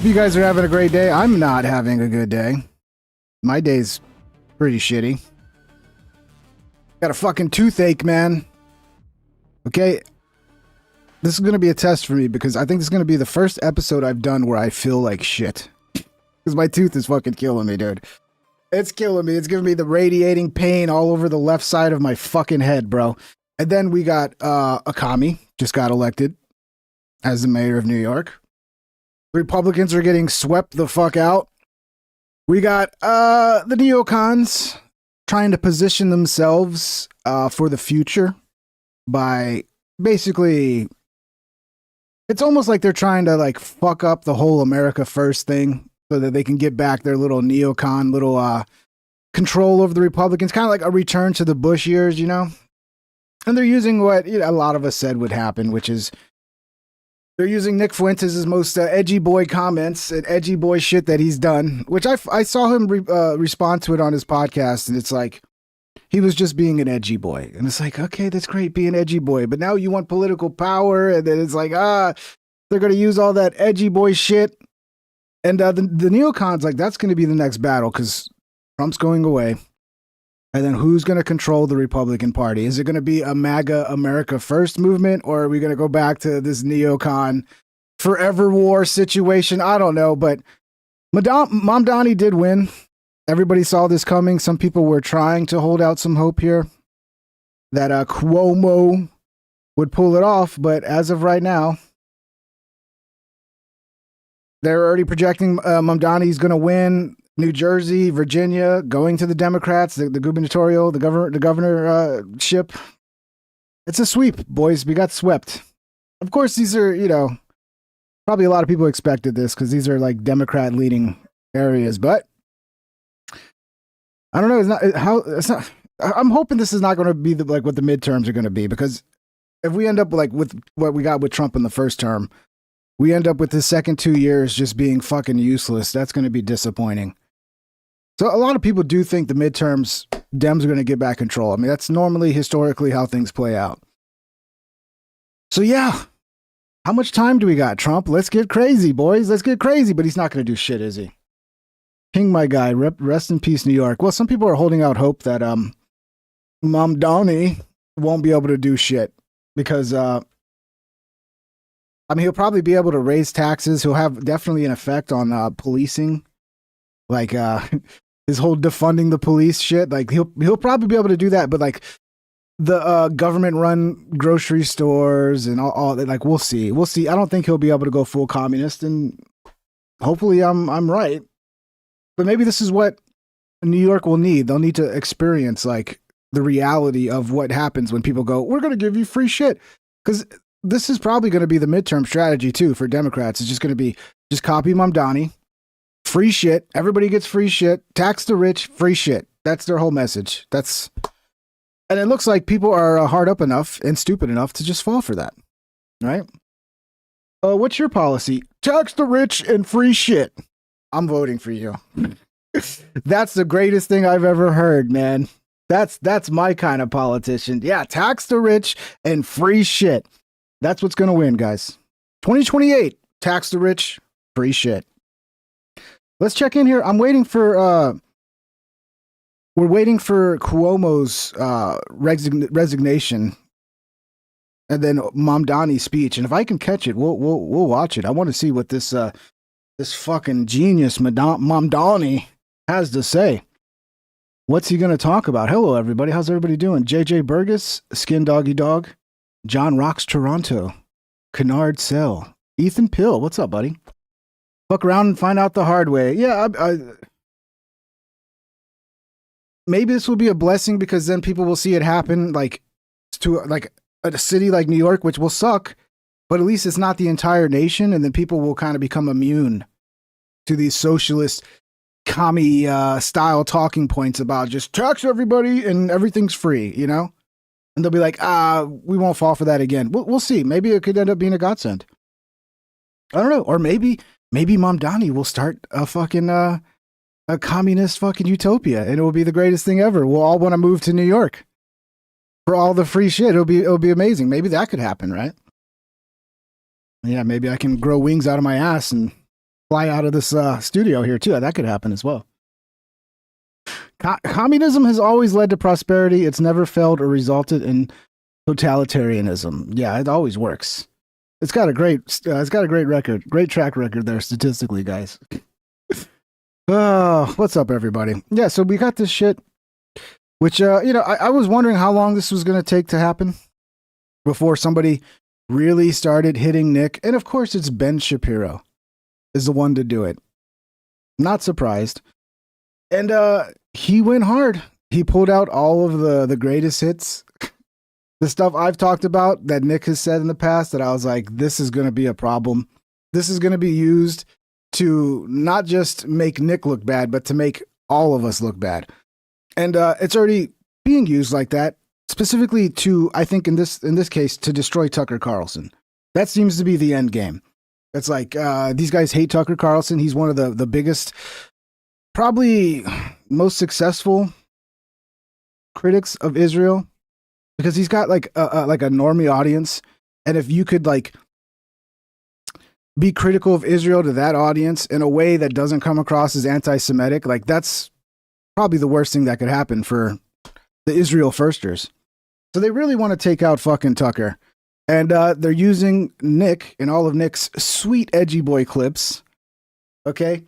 Hope you guys are having a great day. I'm not having a good day. My day's pretty shitty. Got a fucking toothache, man. Okay. This is going to be a test for me because I think this is going to be the first episode I've done where I feel like shit. Because my tooth is fucking killing me, dude. It's killing me. It's giving me the radiating pain all over the left side of my fucking head, bro. And then we got Akami, just got elected as the mayor of New York. The Republicans are getting swept the fuck out. We got the neocons trying to position themselves for the future by basically, it's almost like they're trying to like fuck up the whole America First thing so that they can get back their little neocon, little control over the Republicans, kind of like a return to the Bush years, you know? And they're using what a lot of us said would happen, which is they're using Nick Fuentes' most edgy boy comments and edgy boy shit that he's done, which I saw him respond to it on his podcast, and it's like, he was just being an edgy boy. And it's like, okay, that's great, be an edgy boy, but now you want political power, and then it's like, they're going to use all that edgy boy shit. And the neocons, like, that's going to be the next battle, because Trump's going away. And then who's going to control the Republican Party? Is it going to be a MAGA America First movement, or are we going to go back to this neocon forever war situation? I don't know, but Mamdani did win. Everybody saw this coming. Some people were trying to hold out some hope here that Cuomo would pull it off, but as of right now, they're already projecting Mamdani's going to win. New Jersey, Virginia, going to the Democrats, the gubernatorial, the governorship. It's a sweep, boys. We got swept. Of course, these are, probably a lot of people expected this because these are like Democrat leading areas, but I don't know. I'm hoping this is not going to be like what the midterms are going to be, because if we end up like with what we got with Trump in the first term, we end up with the second 2 years just being fucking useless. That's going to be disappointing. So a lot of people do think the midterms, Dems are going to get back control. I mean, that's normally historically how things play out. So yeah, how much time do we got, Trump? Let's get crazy, boys. Let's get crazy. But he's not going to do shit, is he? King, my guy, rest in peace, New York. Well, some people are holding out hope that Mamdani won't be able to do shit because, I mean, he'll probably be able to raise taxes. He'll have definitely an effect on policing, like his whole defunding the police shit. Like he'll probably be able to do that, but like the government-run grocery stores and all that, like we'll see. I don't think he'll be able to go full communist, and hopefully I'm right. But maybe this is what New York will need. They'll need to experience like the reality of what happens when people go, we're going to give you free shit. Because this is probably going to be the midterm strategy too for Democrats. It's just going to be just copy Mamdani, free shit. Everybody gets free shit. Tax the rich, free shit. That's their whole message. And it looks like people are hard up enough and stupid enough to just fall for that. Right? What's your policy? Tax the rich and free shit. I'm voting for you. That's the greatest thing I've ever heard, man. That's my kind of politician. Yeah, tax the rich and free shit. That's what's going to win, guys. 2028, tax the rich, free shit. Let's check in here. I'm waiting for we're waiting for Cuomo's resignation and then Mamdani's speech. And if I can catch it, we'll watch it. I want to see what this fucking genius Mamdani has to say. What's he going to talk about? Hello, everybody. How's everybody doing? JJ Burgess, Skin Doggy Dog, John Rocks Toronto, Kennard Sell, Ethan Pill. What's up, buddy? Fuck around and find out the hard way. Yeah, maybe this will be a blessing because then people will see it happen like to like a city like New York, which will suck, but at least it's not the entire nation, and then people will kind of become immune to these socialist commie style talking points about just tax everybody and everything's free, you know? And they'll be like, we won't fall for that again. We'll see. Maybe it could end up being a godsend. I don't know. Or maybe Mamdani will start a fucking a communist fucking utopia, and it will be the greatest thing ever. We'll all want to move to New York for all the free shit. It'll be amazing. Maybe that could happen, right? Yeah, maybe I can grow wings out of my ass and fly out of this studio here too. That could happen as well. Communism has always led to prosperity. It's never failed or resulted in totalitarianism. Yeah, it always works. It's got a great record, great track record there statistically, guys. Oh, what's up, everybody? Yeah, so we got this shit, which I was wondering how long this was going to take to happen before somebody really started hitting Nick, and of course, it's Ben Shapiro is the one to do it. Not surprised, and he went hard. He pulled out all of the greatest hits. The stuff I've talked about that Nick has said in the past that I was like, this is going to be a problem. This is going to be used to not just make Nick look bad, but to make all of us look bad. And it's already being used like that, specifically to, I think in this case, to destroy Tucker Carlson. That seems to be the end game. It's like these guys hate Tucker Carlson. He's one of the biggest, probably most successful critics of Israel. Because he's got like a normie audience, and if you could like be critical of Israel to that audience in a way that doesn't come across as anti-Semitic, like that's probably the worst thing that could happen for the Israel firsters. So they really want to take out fucking Tucker, and they're using Nick and all of Nick's sweet edgy boy clips. Okay.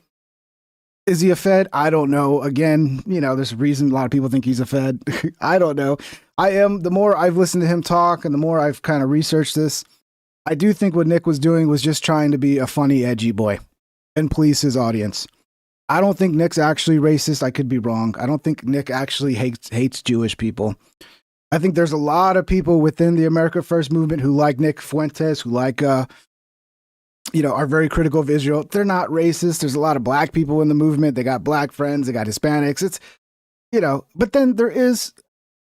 Is he a Fed? I don't know. Again, there's a reason a lot of people think he's a Fed. I don't know. The more I've listened to him talk and the more I've kind of researched this, I do think what Nick was doing was just trying to be a funny, edgy boy and please his audience. I don't think Nick's actually racist. I could be wrong. I don't think Nick actually hates Jewish people. I think there's a lot of people within the America First movement who like Nick Fuentes, who like, are very critical of Israel. They're not racist. There's a lot of black people in the movement. They got black friends. They got Hispanics. It's, but then there is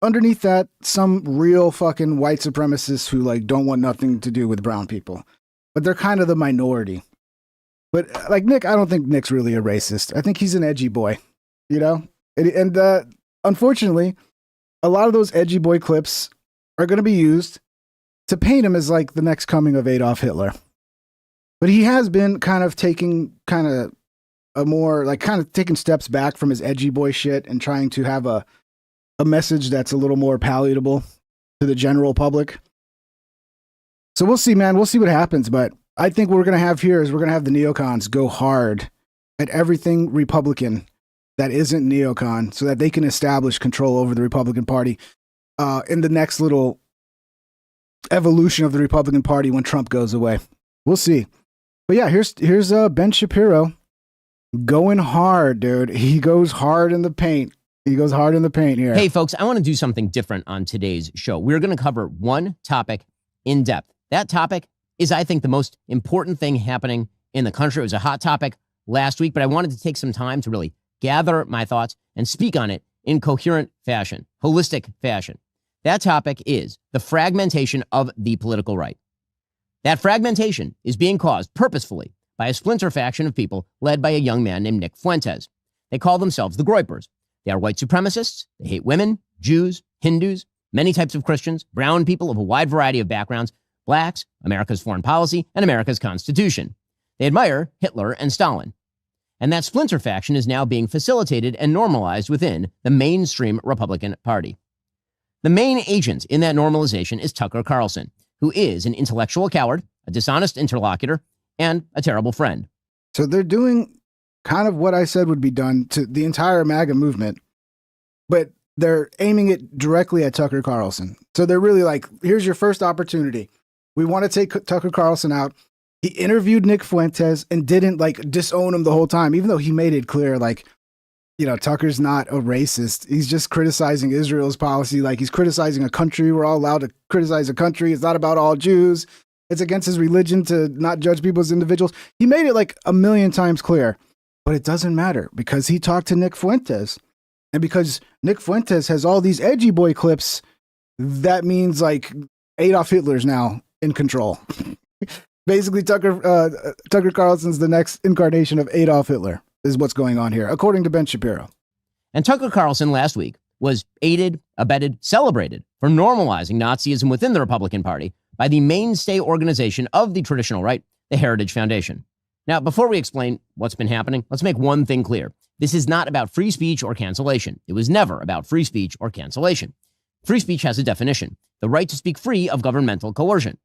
underneath that some real fucking white supremacists who like don't want nothing to do with brown people, but they're kind of the minority. But like Nick, I don't think Nick's really a racist. I think he's an edgy boy, and unfortunately, a lot of those edgy boy clips are going to be used to paint him as like the next coming of Adolf Hitler. But he has been kind of taking taking steps back from his edgy boy shit and trying to have a message that's a little more palatable to the general public. So we'll see, man. We'll see what happens. But I think what we're going to have here is we're going to have the neocons go hard at everything Republican that isn't neocon so that they can establish control over the Republican Party in the next little evolution of the Republican Party when Trump goes away. We'll see. But yeah, here's Ben Shapiro going hard, dude. He goes hard in the paint. Here. Hey, folks, I want to do something different on today's show. We're going to cover one topic in depth. That topic is, I think, the most important thing happening in the country. It was a hot topic last week, but I wanted to take some time to really gather my thoughts and speak on it in coherent fashion, holistic fashion. That topic is the fragmentation of the political right. That fragmentation is being caused purposefully by a splinter faction of people led by a young man named Nick Fuentes. They call themselves the Groypers. They are white supremacists. They hate women, Jews, Hindus, many types of Christians, brown people of a wide variety of backgrounds, blacks, America's foreign policy, and America's Constitution. They admire Hitler and Stalin. And that splinter faction is now being facilitated and normalized within the mainstream Republican Party. The main agent in that normalization is Tucker Carlson, who is an intellectual coward, a dishonest interlocutor, and a terrible friend. So they're doing kind of what I said would be done to the entire MAGA movement, but they're aiming it directly at Tucker Carlson. So they're really like, here's your first opportunity. We want to take Tucker Carlson out. He interviewed Nick Fuentes and didn't like disown him the whole time, even though he made it clear, like, Tucker's not a racist. He's just criticizing Israel's policy. Like he's criticizing a country. We're all allowed to criticize a country. It's not about all Jews. It's against his religion to not judge people as individuals. He made it like a million times clear, but it doesn't matter because he talked to Nick Fuentes. And because Nick Fuentes has all these edgy boy clips, that means like Adolf Hitler's now in control. Basically, Tucker Carlson's the next incarnation of Adolf Hitler. Is what's going on here, according to Ben Shapiro. And Tucker Carlson last week was aided, abetted, celebrated for normalizing Nazism within the Republican Party by the mainstay organization of the traditional right, the Heritage Foundation. Now, before we explain what's been happening, let's make one thing clear. This is not about free speech or cancellation. It was never about free speech or cancellation. Free speech has a definition: the right to speak free of governmental coercion.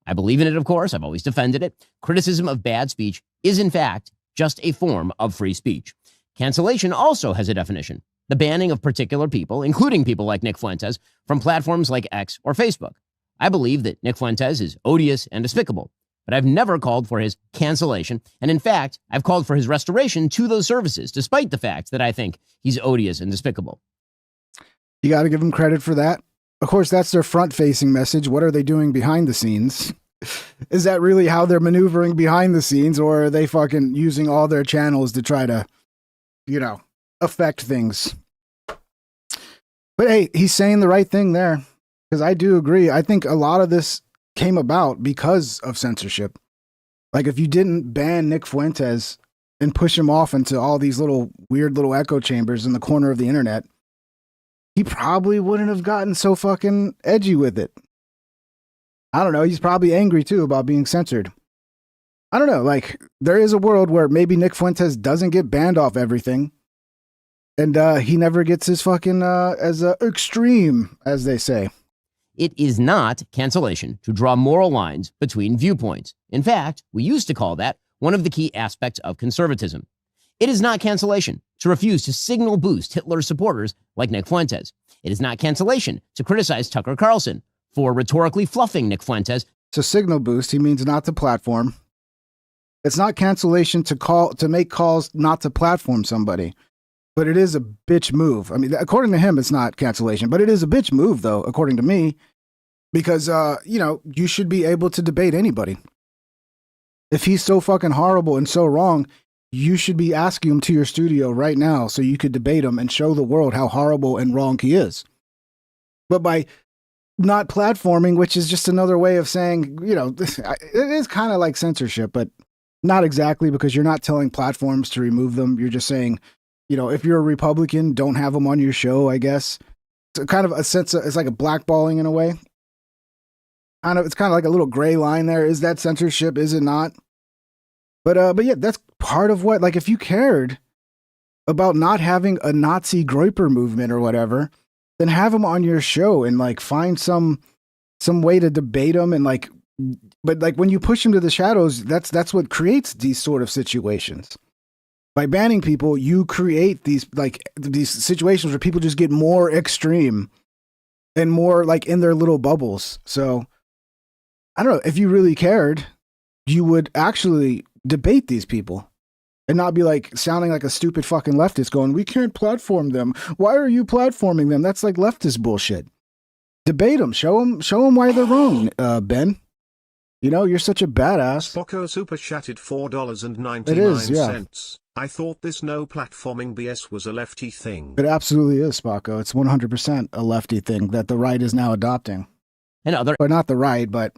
I believe in it, of course. I've always defended it. Criticism of bad speech is, in fact, just a form of free speech. Cancellation also has a definition: the banning of particular people, including people like Nick Fuentes, from platforms like X or Facebook. I believe that Nick Fuentes is odious and despicable, but I've never called for his cancellation. And in fact, I've called for his restoration to those services, despite the fact that I think he's odious and despicable. You got to give them credit for that. Of course, that's their front-facing message. What are they doing behind the scenes? Is that really how they're maneuvering behind the scenes, or are they fucking using all their channels to try to, affect things? But hey, he's saying the right thing there, because I do agree. I think a lot of this came about because of censorship. Like, if you didn't ban Nick Fuentes and push him off into all these weird little echo chambers in the corner of the internet, he probably wouldn't have gotten so fucking edgy with it. I don't know. He's probably angry too about being censored. I don't know. Like, there is a world where maybe Nick Fuentes doesn't get banned off everything, and he never gets his fucking as extreme, as they say. It is not cancellation to draw moral lines between viewpoints. In fact, we used to call that one of the key aspects of conservatism. It is not cancellation to refuse to signal boost Hitler's supporters like Nick Fuentes. It is not cancellation to criticize Tucker Carlson for rhetorically fluffing Nick Fuentes. So signal boost, he means not to platform. It's not cancellation to make calls not to platform somebody, but it is a bitch move. I mean, according to him, it's not cancellation, but it is a bitch move, though, according to me, because, you should be able to debate anybody. If he's so fucking horrible and so wrong, you should be asking him to your studio right now so you could debate him and show the world how horrible and wrong he is. But by not platforming, which is just another way of saying, it is kind of like censorship, but not exactly, because you're not telling platforms to remove them. You're just saying, if you're a Republican, don't have them on your show, I guess. It's kind of a sense of, it's like a blackballing in a way. It's kind of like a little gray line there. Is that censorship? Is it not? But yeah, that's part of what, like, if you cared about not having a Nazi Groyper movement or whatever, then have them on your show and like find some way to debate them but when you push them to the shadows, that's what creates these sort of situations. By banning people, you create these situations where people just get more extreme and more like in their little bubbles. So I don't know, if you really cared, you would actually debate these people and not be like sounding like a stupid fucking leftist going, we can't platform them. Why are you platforming them? That's like leftist bullshit. Debate them. Show them why they're wrong, Ben. You're such a badass. Spocko super chatted $4.99. It is, yeah. I thought this no platforming BS was a lefty thing. It absolutely is, Spocko. It's 100% a lefty thing that the right is now adopting. Or not the right, but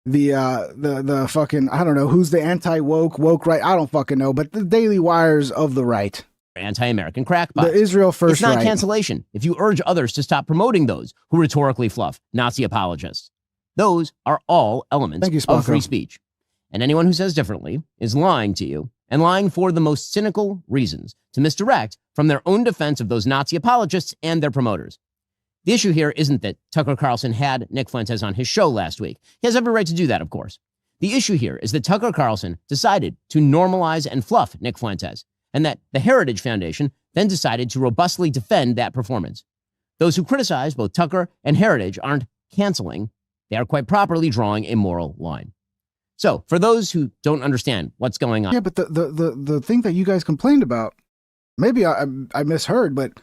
the fucking, I don't know, who's the woke right? I don't fucking know, but the Daily Wires of the right. Anti-American crackpots. The Israel first. It's not right. cancellation if you urge others to stop promoting those who rhetorically fluff Nazi apologists. Those are all elements of free speech. And anyone who says differently is lying to you, and lying for the most cynical reasons, to misdirect from their own defense of those Nazi apologists and their promoters. The issue here isn't that Tucker Carlson had Nick Fuentes on his show last week. He has every right to do that, of course. The issue here is that Tucker Carlson decided to normalize and fluff Nick Fuentes, and that the Heritage Foundation then decided to robustly defend that performance. Those who criticize both Tucker and Heritage aren't canceling. They are quite properly drawing a moral line. So, for those who don't understand what's going on. Yeah, but the thing that you guys complained about, maybe I misheard, but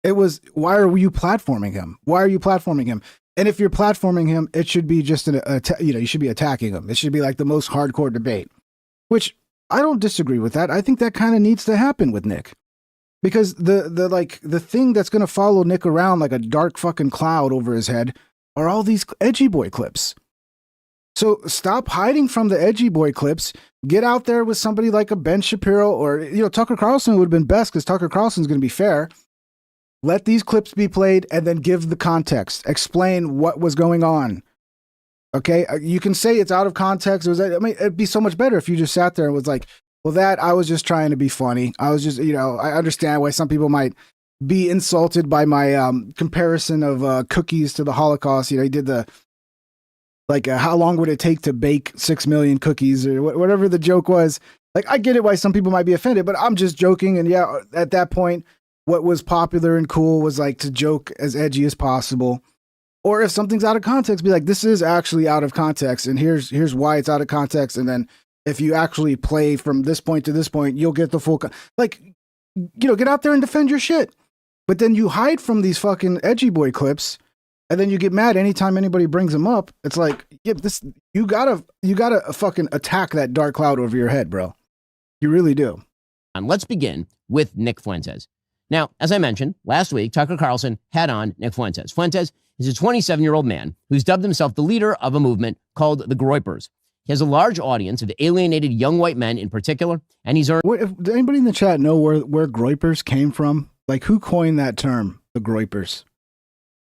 it was, why are you platforming him? Why are you platforming him? And if you're platforming him, it should be just you should be attacking him. It should be like the most hardcore debate, which I don't disagree with that. I think that kind of needs to happen with Nick, because the thing that's going to follow Nick around like a dark fucking cloud over his head are all these edgy boy clips. So stop hiding from the edgy boy clips. Get out there with somebody like a Ben Shapiro or, Tucker Carlson would have been best, because Tucker Carlson's going to be fair. Let these clips be played and then give the context. Explain what was going on. Okay, you can say it's out of context. It'd be so much better if you just sat there and was like, well, that I was just trying to be funny. I was just, I understand why some people might be insulted by my comparison of cookies to the Holocaust. He did the, like, how long would it take to bake 6 million cookies or whatever the joke was. Like, I get it why some people might be offended, but I'm just joking. And yeah, at that point, what was popular and cool was like to joke as edgy as possible. Or if something's out of context, be like, this is actually out of context, and here's why it's out of context. And then if you actually play from this point to this point, you'll get the full, get out there and defend your shit. But then you hide from these fucking edgy boy clips, and then you get mad anytime anybody brings them up. It's like, yeah, you gotta fucking attack that dark cloud over your head, bro. You really do. And let's begin with Nick Fuentes. Now, as I mentioned, last week, Tucker Carlson had on Nick Fuentes. Fuentes is a 27-year-old man who's dubbed himself the leader of a movement called the Groypers. He has a large audience of alienated young white men in particular, and he's earned... Does anybody in the chat know where Groypers came from? Like, who coined that term, the Groypers?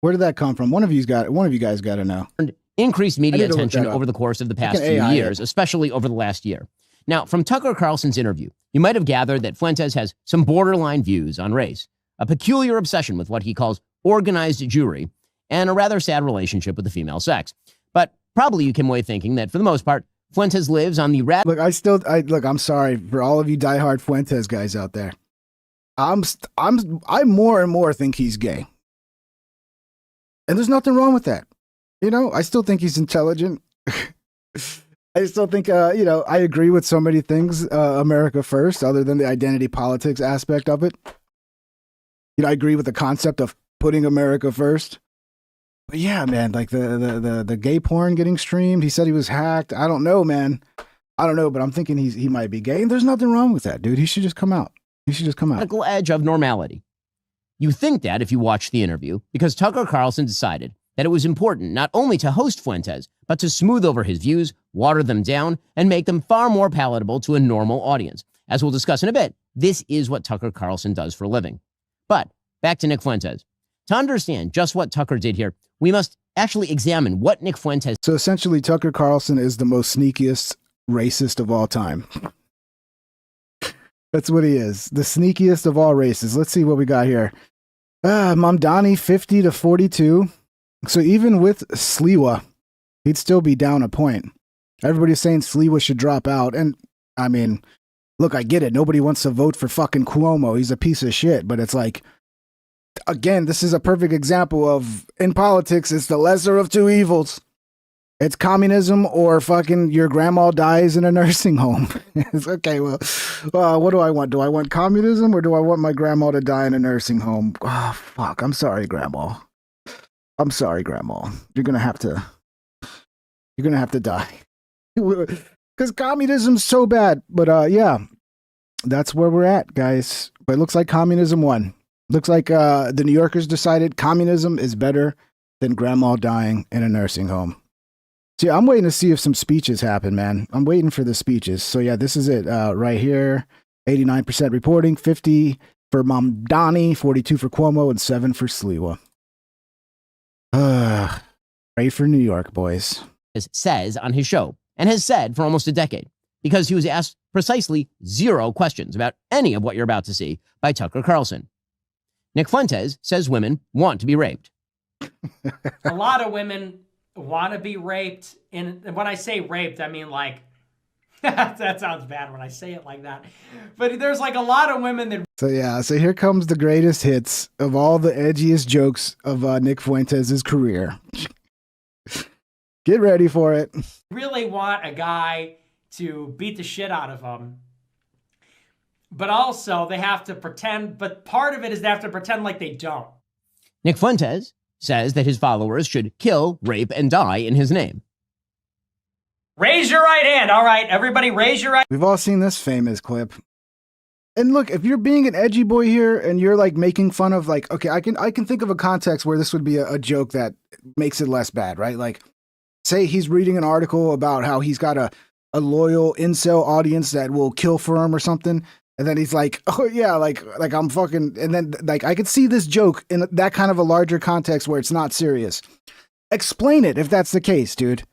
Where did that come from? One of you guys got to know. Increased media attention over the course of the past few years, especially over the last year. Now, from Tucker Carlson's interview, you might have gathered that Fuentes has some borderline views on race, a peculiar obsession with what he calls organized Jewry, and a rather sad relationship with the female sex. But probably you came away thinking that, for the most part, Fuentes lives on the Look, I'm sorry for all of you diehard Fuentes guys out there. I more and more think he's gay. And there's nothing wrong with that. I still think he's intelligent. I still think, I agree with so many things, America first, other than the identity politics aspect of it. I agree with the concept of putting America first. But yeah, man, like the gay porn getting streamed, he said he was hacked. I don't know, man. I don't know, but I'm thinking he might be gay. And there's nothing wrong with that, dude. He should just come out. Radical edge of normality. You think that if you watch the interview, because Tucker Carlson decided that it was important not only to host Fuentes, but to smooth over his views, water them down, and make them far more palatable to a normal audience. As we'll discuss in a bit, this is what Tucker Carlson does for a living. But back to Nick Fuentes. To understand just what Tucker did here, we must actually examine what Nick Fuentes... So essentially, Tucker Carlson is the most sneakiest racist of all time. That's what he is. The sneakiest of all races. Let's see what we got here. Mamdani, 50-42. So even with Sliwa, he'd still be down a point. Everybody's saying Sliwa should drop out. And I mean, look, I get it. Nobody wants to vote for fucking Cuomo. He's a piece of shit. But it's like, again, this is a perfect example of, in politics, it's the lesser of two evils. It's communism or fucking your grandma dies in a nursing home. It's okay, well, what do I want? Do I want communism or do I want my grandma to die in a nursing home? Oh, fuck. I'm sorry, Grandma. You're gonna have to die. Because communism's so bad. But yeah, that's where we're at, guys. But it looks like communism won. Looks like the New Yorkers decided communism is better than grandma dying in a nursing home. See, I'm waiting to see if some speeches happen, man. I'm waiting for the speeches. So yeah, this is it right here. 89% reporting, 50 for Mamdani, 42 for Cuomo, and 7 for Sliwa. Pray for New York, boys. Says on his show, and has said for almost a decade, because he was asked precisely 0 questions about any of what you're about to see by Tucker Carlson. Nick Fuentes says women want to be raped. A lot of women want to be raped. And when I say raped, I mean like, that sounds bad when I say it like that. But there's like a lot of women that... So yeah, so here comes the greatest hits of all the edgiest jokes of Nick Fuentes' career. Get ready for it. really want a guy to beat the shit out of them. But also they have to pretend, but part of it is they have to pretend like they don't. Nick Fuentes says that his followers should kill, rape, and die in his name. Raise your right hand. All right, everybody raise your right. We've all seen this famous clip. And look, if you're being an edgy boy here and you're like making fun of like, okay, I can think of a context where this would be a joke that makes it less bad, right? Like say he's reading an article about how he's got a loyal incel audience that will kill for him or something. And then he's like, oh yeah, like I'm fucking, and then like I could see this joke in that kind of a larger context where it's not serious. Explain it if that's the case, dude.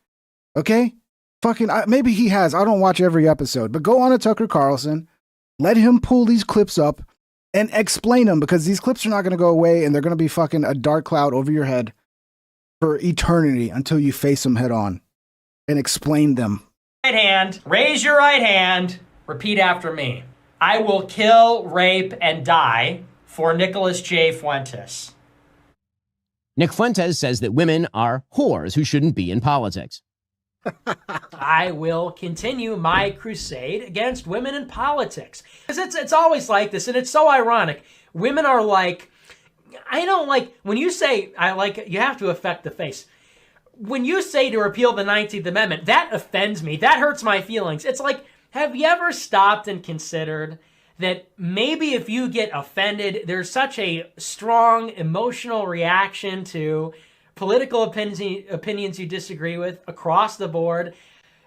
Okay? Fucking, maybe he has. I don't watch every episode, but go on to Tucker Carlson, let him pull these clips up and explain them, because these clips are not going to go away and they're going to be fucking a dark cloud over your head for eternity until you face them head on and explain them. Right hand. Raise your right hand. Repeat after me. I will kill, rape, and die for Nicholas J. Fuentes. Nick Fuentes says that women are whores who shouldn't be in politics. I will continue my crusade against women in politics. Because it's always like this, and it's so ironic. Women are like, I don't like, when you say, you have to affect the face. When you say to repeal the 19th Amendment, that offends me. That hurts my feelings. It's like, have you ever stopped and considered that maybe if you get offended, there's such a strong emotional reaction to political opinions you disagree with across the board?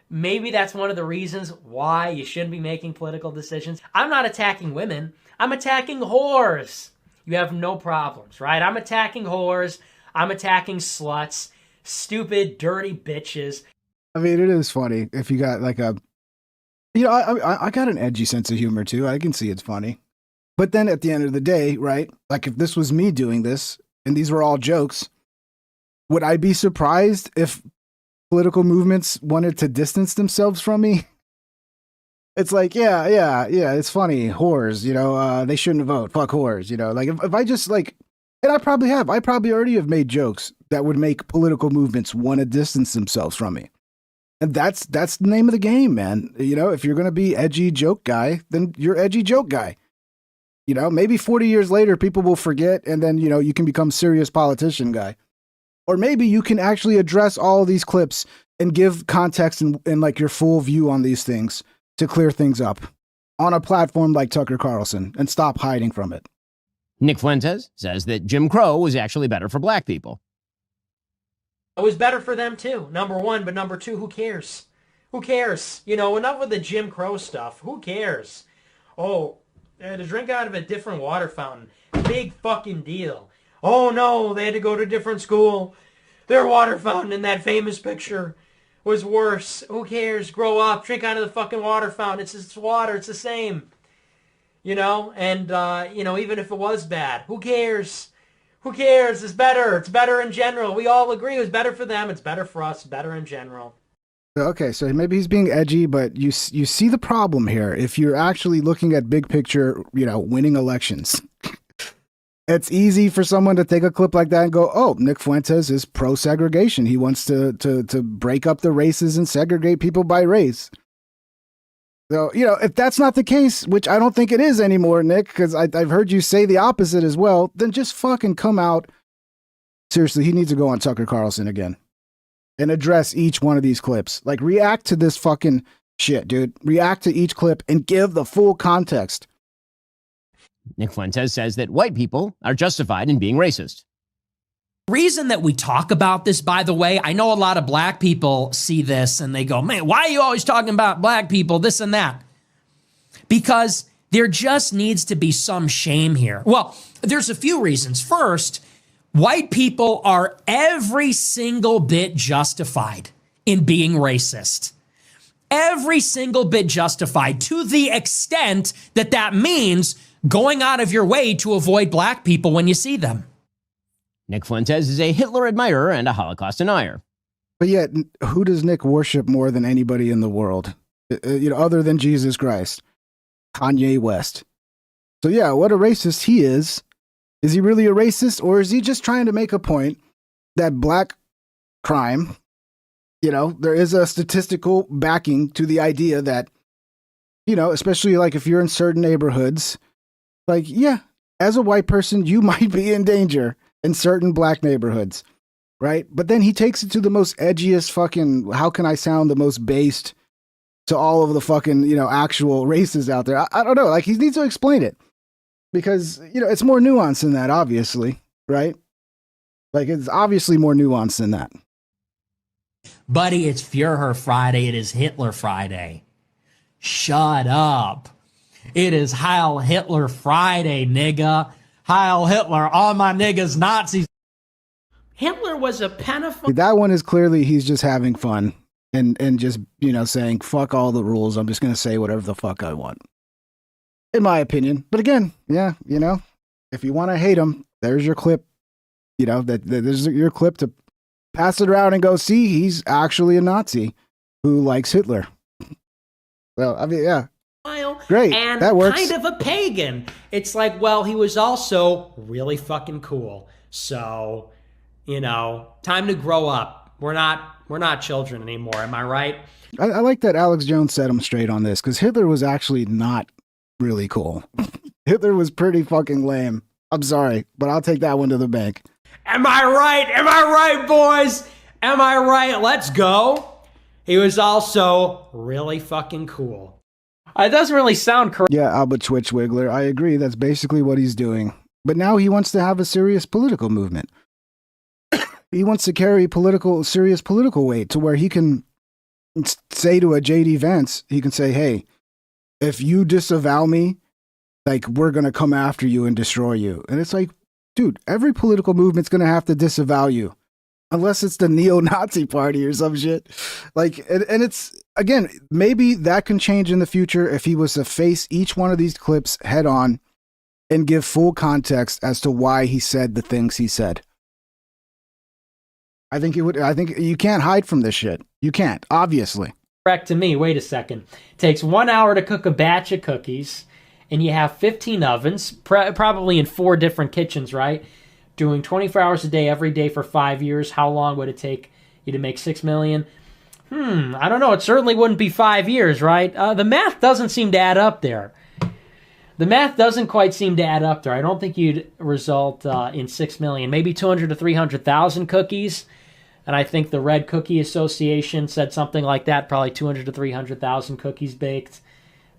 Maybe that's one of the reasons why you shouldn't be making political decisions. I'm not attacking women. I'm attacking whores. You have no problems, right? I'm attacking whores. I'm attacking sluts. Stupid, dirty bitches. I mean, it is funny if you got like a, I got an edgy sense of humor too. I can see it's funny. But then at the end of the day, right? Like if this was me doing this and these were all jokes, would I be surprised if political movements wanted to distance themselves from me? It's like, yeah, it's funny. Whores, they shouldn't vote. Fuck whores, like if I just like, and I probably already have made jokes that would make political movements want to distance themselves from me. And that's the name of the game, man. If you're going to be edgy joke guy, then you're edgy joke guy. Maybe 40 years later, people will forget. And then, you can become serious politician guy. Or maybe you can actually address all of these clips and give context and like your full view on these things to clear things up on a platform like Tucker Carlson and stop hiding from it. Nick Fuentes says that Jim Crow was actually better for black people. It was better for them too, number one, but number two, who cares? Who cares? Enough with the Jim Crow stuff. Who cares? Oh, they had to drink out of a different water fountain. Big fucking deal. Oh no, they had to go to a different school. Their water fountain in that famous picture was worse. Who cares? Grow up, drink out of the fucking water fountain. It's water, it's the same. And even if it was bad, who cares? Who cares? It's better. It's better in general. We all agree it was better for them. It's better for us. Better in general. Okay, so maybe he's being edgy, but you see the problem here. If you're actually looking at big picture, winning elections, it's easy for someone to take a clip like that and go, oh, Nick Fuentes is pro-segregation. He wants to break up the races and segregate people by race. So, if that's not the case, which I don't think it is anymore, Nick, because I've heard you say the opposite as well, then just fucking come out. Seriously, he needs to go on Tucker Carlson again and address each one of these clips. Like, react to this fucking shit, dude. React to each clip and give the full context. Nick Fuentes says that white people are justified in being racist. Reason that we talk about this, by the way, I know a lot of black people see this and they go, man, why are you always talking about black people, this and that? Because there just needs to be some shame here. Well, there's a few reasons. First, white people are every single bit justified in being racist. Every single bit justified, to the extent that that means going out of your way to avoid black people when you see them. Nick Fuentes is a Hitler admirer and a Holocaust denier. But yet, who does Nick worship more than anybody in the world? Other than Jesus Christ? Kanye West. So yeah, what a racist he is. Is he really a racist, or is he just trying to make a point that black crime, there is a statistical backing to the idea that, especially like if you're in certain neighborhoods, like, yeah, as a white person, you might be in danger in certain black neighborhoods, right? But then he takes it to the most edgiest fucking, how can I sound the most based to all of the fucking, actual races out there. I don't know. Like, he needs to explain it because, it's more nuanced than that, obviously, right? Like, it's obviously more nuanced than that. Buddy, it's Führer Friday. It is Hitler Friday. Shut up. It is Heil Hitler Friday, nigga. Heil Hitler, all my niggas, Nazis. Hitler was a pedophile. That one is clearly he's just having fun. and just, saying, fuck all the rules. I'm just going to say whatever the fuck I want. In my opinion. But again, yeah, if you want to hate him, there's your clip. There's your clip to pass it around and go, see, he's actually a Nazi who likes Hitler. Well, I mean, yeah. Great. And that works. Kind of a pagan. It's like, well, he was also really fucking cool. So, time to grow up. We're not children anymore. Am I right? I like that Alex Jones set him straight on this, because Hitler was actually not really cool. Hitler was pretty fucking lame. I'm sorry, but I'll take that one to the bank. Am I right? Am I right, boys? Am I right? Let's go. He was also really fucking cool. It doesn't really sound correct. Yeah, Albert Twitch Wiggler. I agree. That's basically what he's doing. But now he wants to have a serious political movement. He wants to carry serious political weight to where he can say to a JD Vance, he can say, hey, if you disavow me, like, we're going to come after you and destroy you. And it's like, dude, every political movement's going to have to disavow you. Unless it's the neo-Nazi party or some shit. Like, and it's, again, maybe that can change in the future if he was to face each one of these clips head on and give full context as to why he said the things he said. I think you can't hide from this shit. You can't, obviously. Correct to me. Wait a second. It takes 1 hour to cook a batch of cookies, and you have 15 ovens, probably in 4 different kitchens, right? Doing 24 hours a day, every day for 5 years. How long would it take you to make 6 million? I don't know. It certainly wouldn't be 5 years, right? The math doesn't seem to add up there. The math doesn't quite seem to add up there. I don't think you'd result in 6 million. Maybe 200 to 300,000 cookies. And I think the Red Cookie Association said something like that, probably 200 to 300,000 cookies baked.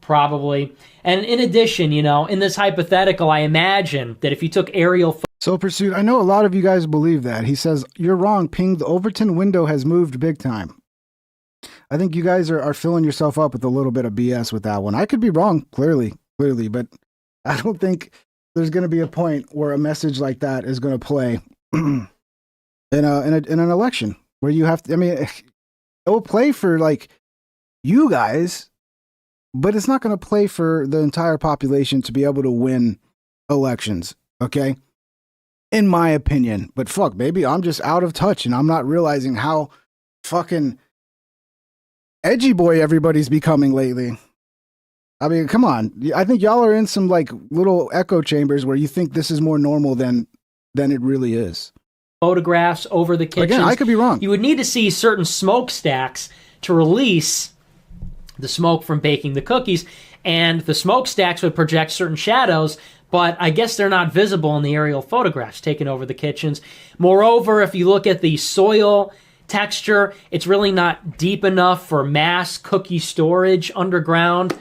Probably. And in addition, in this hypothetical, I imagine that if you took aerial... So, Pursuit, I know a lot of you guys believe that. He says, you're wrong, Ping. The Overton window has moved big time. I think you guys are filling yourself up with a little bit of BS with that one. I could be wrong, clearly, but I don't think there's going to be a point where a message like that is going to play in an election where you have to, I mean, it will play for, like, you guys, but it's not going to play for the entire population to be able to win elections, okay? In my opinion. But fuck, maybe I'm just out of touch and I'm not realizing how fucking edgy boy everybody's becoming lately. I mean, come on. I think y'all are in some, like, little echo chambers where you think this is more normal than it really is. Photographs over the kitchen. Again, I could be wrong. You would need to see certain smokestacks to release the smoke from baking the cookies, and the smokestacks would project certain shadows, but I guess they're not visible in the aerial photographs taken over the kitchens. Moreover, if you look at the soil texture, it's really not deep enough for mass cookie storage underground.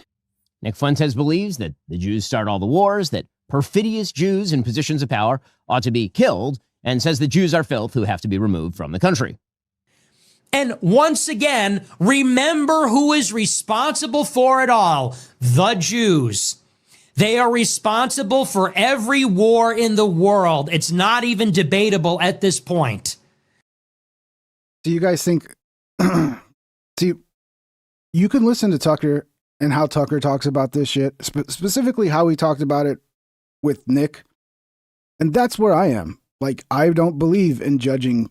Nick Fuentes believes that the Jews start all the wars, that perfidious Jews in positions of power ought to be killed, and says the Jews are filth who have to be removed from the country. And once again, remember who is responsible for it all: the Jews. They are responsible for every war in the world. It's not even debatable at this point. Do you guys think, see, you can listen to Tucker and how Tucker talks about this shit, specifically how he talked about it with Nick. And that's where I am. Like, I don't believe in judging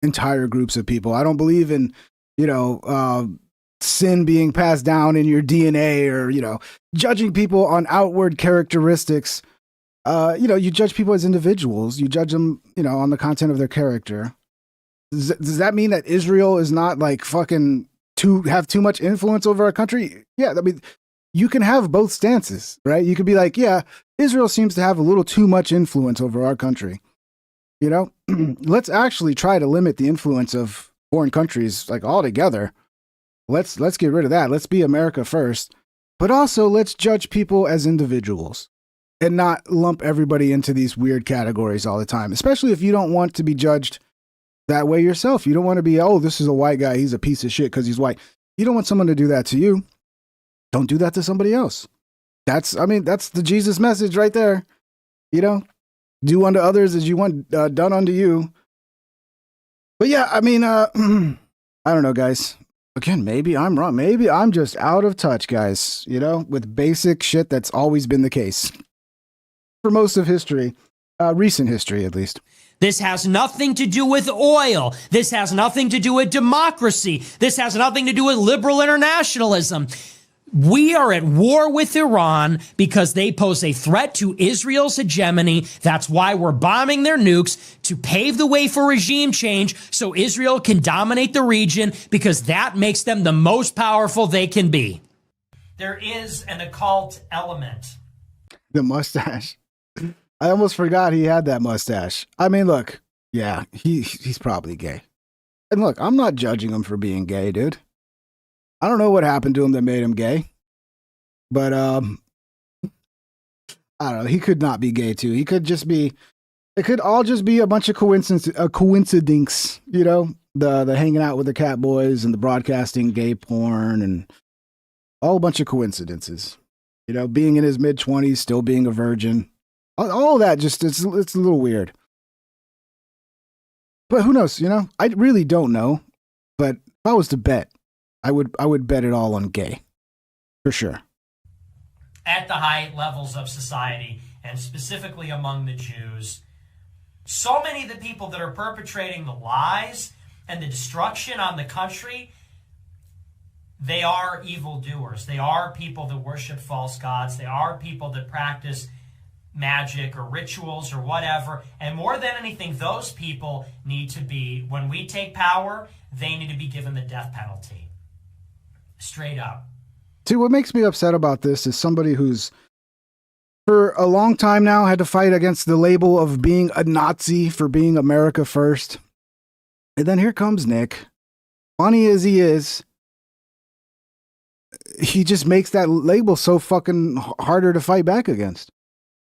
entire groups of people. I don't believe in, sin being passed down in your DNA or, judging people on outward characteristics. You judge people as individuals. You judge them, on the content of their character. Does that mean that Israel is not, like, fucking have too much influence over our country? Yeah, I mean, you can have both stances, right? You could be like, yeah, Israel seems to have a little too much influence over our country. Let's actually try to limit the influence of foreign countries, like, altogether. Let's get rid of that. Let's be America first. But also, let's judge people as individuals and not lump everybody into these weird categories all the time, especially if you don't want to be judged that way yourself. You don't want to be, oh, this is a white guy, he's a piece of shit because he's white. You don't want someone to do that to you. Don't do that to somebody else. That's the Jesus message right there. Do unto others as you want done unto you. But yeah, I mean, I don't know, guys. Again, maybe I'm wrong. Maybe I'm just out of touch, guys, you know, with basic shit that's always been the case for most of history, recent history at least. This has nothing to do with oil. This has nothing to do with democracy. This has nothing to do with liberal internationalism. We are at war with Iran because they pose a threat to Israel's hegemony. That's why we're bombing their nukes, to pave the way for regime change so Israel can dominate the region, because that makes them the most powerful they can be. There is an occult element. The mustache. I almost forgot he had that mustache. I mean, look, yeah, he's probably gay. And look, I'm not judging him for being gay, dude. I don't know what happened to him that made him gay. But I don't know, he could not be gay too. He could just be, it could all just be a bunch of coincidence, you know, the hanging out with the cat boys and the broadcasting gay porn and all a bunch of coincidences. You know, being in his mid-20s, still being a virgin. All that just, it's a little weird. But who knows, you know? I really don't know. But if I was to bet, I would bet it all on gay. For sure. At the high levels of society, and specifically among the Jews, so many of the people that are perpetrating the lies and the destruction on the country, they are evildoers. They are people that worship false gods. They are people that practice magic or rituals or whatever. And more than anything, those people need to be, when we take power, they need to be given the death penalty. Straight up. See, what makes me upset about this is somebody who's, for a long time now, had to fight against the label of being a Nazi for being America first. And then here comes Nick. Funny as he is, he just makes that label so fucking harder to fight back against.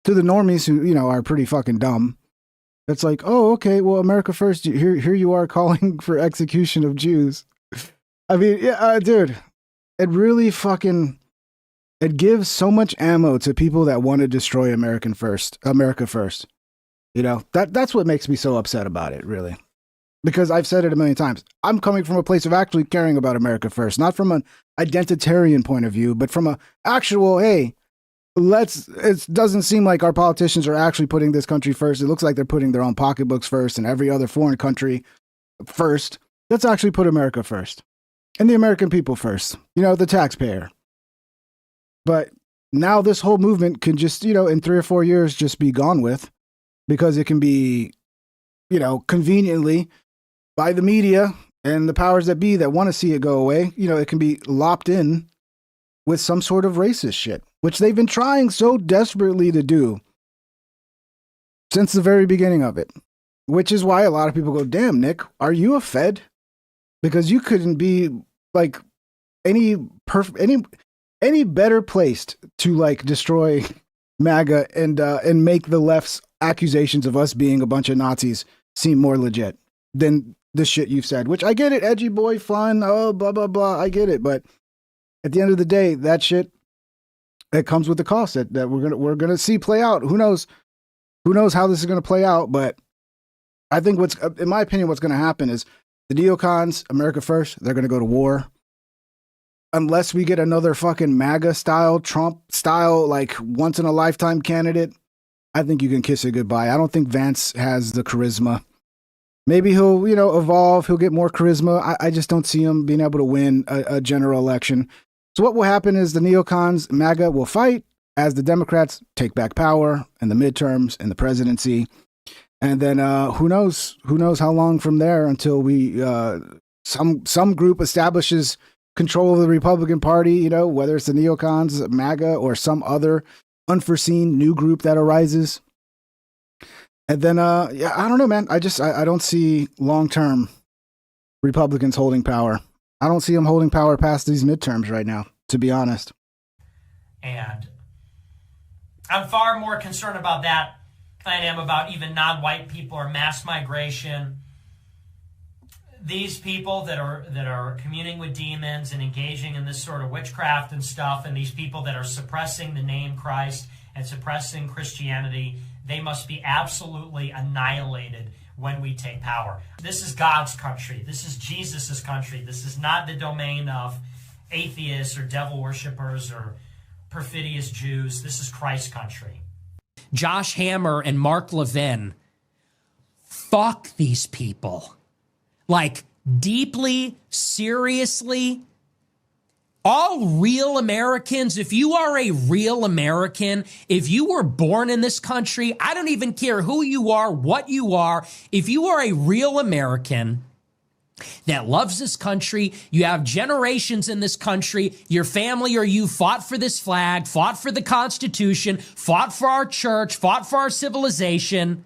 To the normies who, you know, are pretty fucking dumb. It's like, oh, okay, well, America first, here you are calling for execution of Jews. I mean, yeah, dude. It really fucking, it gives so much ammo to people that want to destroy America first. You know, that's what makes me so upset about it, really. Because I've said it a million times. I'm coming from a place of actually caring about America first, not from an identitarian point of view, but from a actual, hey, it doesn't seem like our politicians are actually putting this country first. It looks like they're putting their own pocketbooks first and every other foreign country first. Let's actually put America first. And the American people first, you know, the taxpayer. But now this whole movement can just, you know, in 3 or 4 years just be gone with, because it can be, you know, conveniently by the media and the powers that be that want to see it go away. You know, it can be lopped in with some sort of racist shit, which they've been trying so desperately to do since the very beginning of it. Which is why a lot of people go, damn, Nick, are you a Fed? Because you couldn't be like any better placed to like destroy MAGA and make the left's accusations of us being a bunch of Nazis seem more legit than the shit you've said. Which I get it, edgy boy, fun, oh blah blah blah. I get it, but at the end of the day, that shit, it comes with the cost that we're gonna see play out. Who knows how this is gonna play out? But I think in my opinion, what's gonna happen is, the neocons, America first, they're going to go to war. Unless we get another fucking MAGA style, Trump style, like once in a lifetime candidate, I think you can kiss it goodbye. I don't think Vance has the charisma. Maybe he'll, you know, evolve. He'll get more charisma. I just don't see him being able to win a general election. So what will happen is the neocons, MAGA, will fight as the Democrats take back power in the midterms and the presidency. And then who knows how long from there until we some group establishes control of the Republican Party, you know, whether it's the neocons, MAGA, or some other unforeseen new group that arises. And then yeah, I don't know, man. I don't see long-term Republicans holding power. I don't see them holding power past these midterms right now, to be honest. And I'm far more concerned about that I am about even non-white people or mass migration. These people that are communing with demons and engaging in this sort of witchcraft and stuff, and these people that are suppressing the name Christ and suppressing Christianity, they must be absolutely annihilated when we take power. This is God's country. This is Jesus's country. This is not the domain of atheists or devil worshippers or perfidious Jews. This is Christ's country. Josh Hammer and Mark Levin, fuck these people. Like, deeply, seriously. All real Americans, if you are a real American, if you were born in this country, I don't even care who you are, what you are. If you are a real American that loves this country, you have generations in this country, your family or you fought for this flag, fought for the Constitution, fought for our church, fought for our civilization.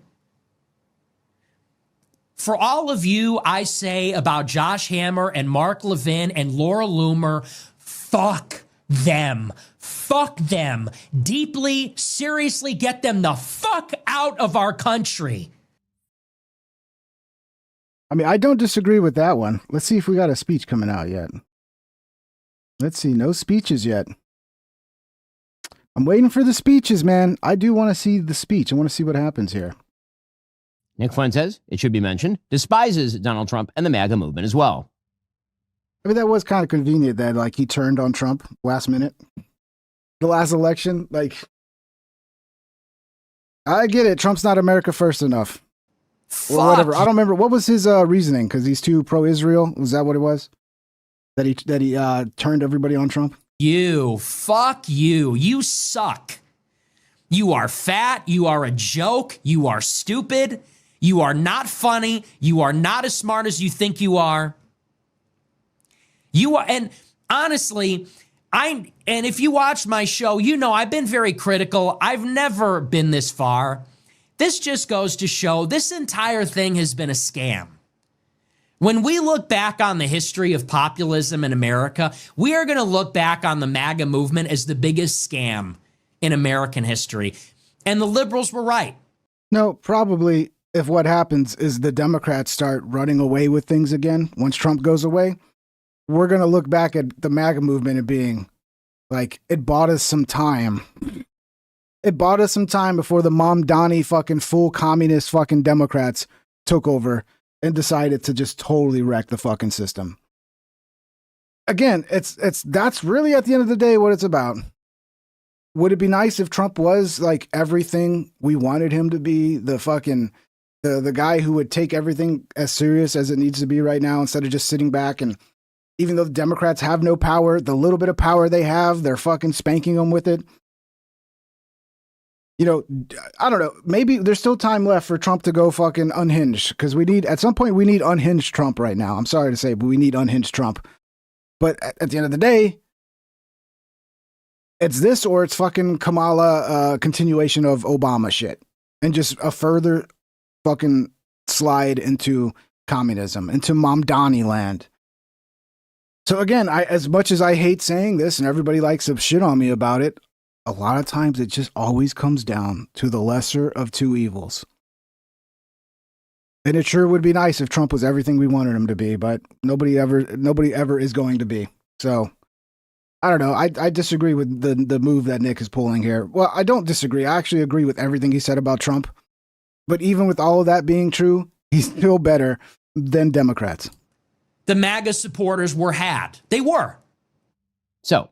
For all of you, I say about Josh Hammer and Mark Levin and Laura Loomer, fuck them. Fuck them. Deeply, seriously, get them the fuck out of our country. I mean, I don't disagree with that one. Let's see if we got a speech coming out yet. Let's see. No speeches yet. I'm waiting for the speeches, man. I do want to see the speech. I want to see what happens here. Nick Fuentes, it should be mentioned, despises Donald Trump and the MAGA movement as well. I mean, that was kind of convenient that, like, he turned on Trump last minute. The last election, like, I get it. Trump's not America first enough. Fuck. Or whatever. I don't remember. What was his reasoning? Because he's too pro-Israel? Was that what it was? That he turned everybody on Trump? You. Fuck you. You suck. You are fat. You are a joke. You are stupid. You are not funny. You are not as smart as you think you are. You are, and honestly, and if you watch my show, you know I've been very critical. I've never been this far. This just goes to show this entire thing has been a scam. When we look back on the history of populism in America, we are going to look back on the MAGA movement as the biggest scam in American history. And the liberals were right. No, probably if what happens is the Democrats start running away with things again, once Trump goes away, we're going to look back at the MAGA movement and being like, it bought us some time. It bought us some time before the Mamdani fucking full communist fucking Democrats took over and decided to just totally wreck the fucking system. Again, that's really at the end of the day what it's about. Would it be nice if Trump was like everything we wanted him to be, the fucking the guy who would take everything as serious as it needs to be right now instead of just sitting back, and even though the Democrats have no power, the little bit of power they have, they're fucking spanking them with it. You know, I don't know. Maybe there's still time left for Trump to go fucking unhinged, because at some point we need unhinged Trump right now. I'm sorry to say, but we need unhinged Trump. But at the end of the day, it's this or it's fucking Kamala continuation of Obama shit. And just a further fucking slide into communism, into Mamdani land. So again, as much as I hate saying this and everybody likes to shit on me about it, a lot of times it just always comes down to the lesser of two evils. And it sure would be nice if Trump was everything we wanted him to be, but nobody ever is going to be. So I don't know. I disagree with the move that Nick is pulling here. Well, I don't disagree. I actually agree with everything he said about Trump. But even with all of that being true, he's still better than Democrats. The MAGA supporters were had. They were. So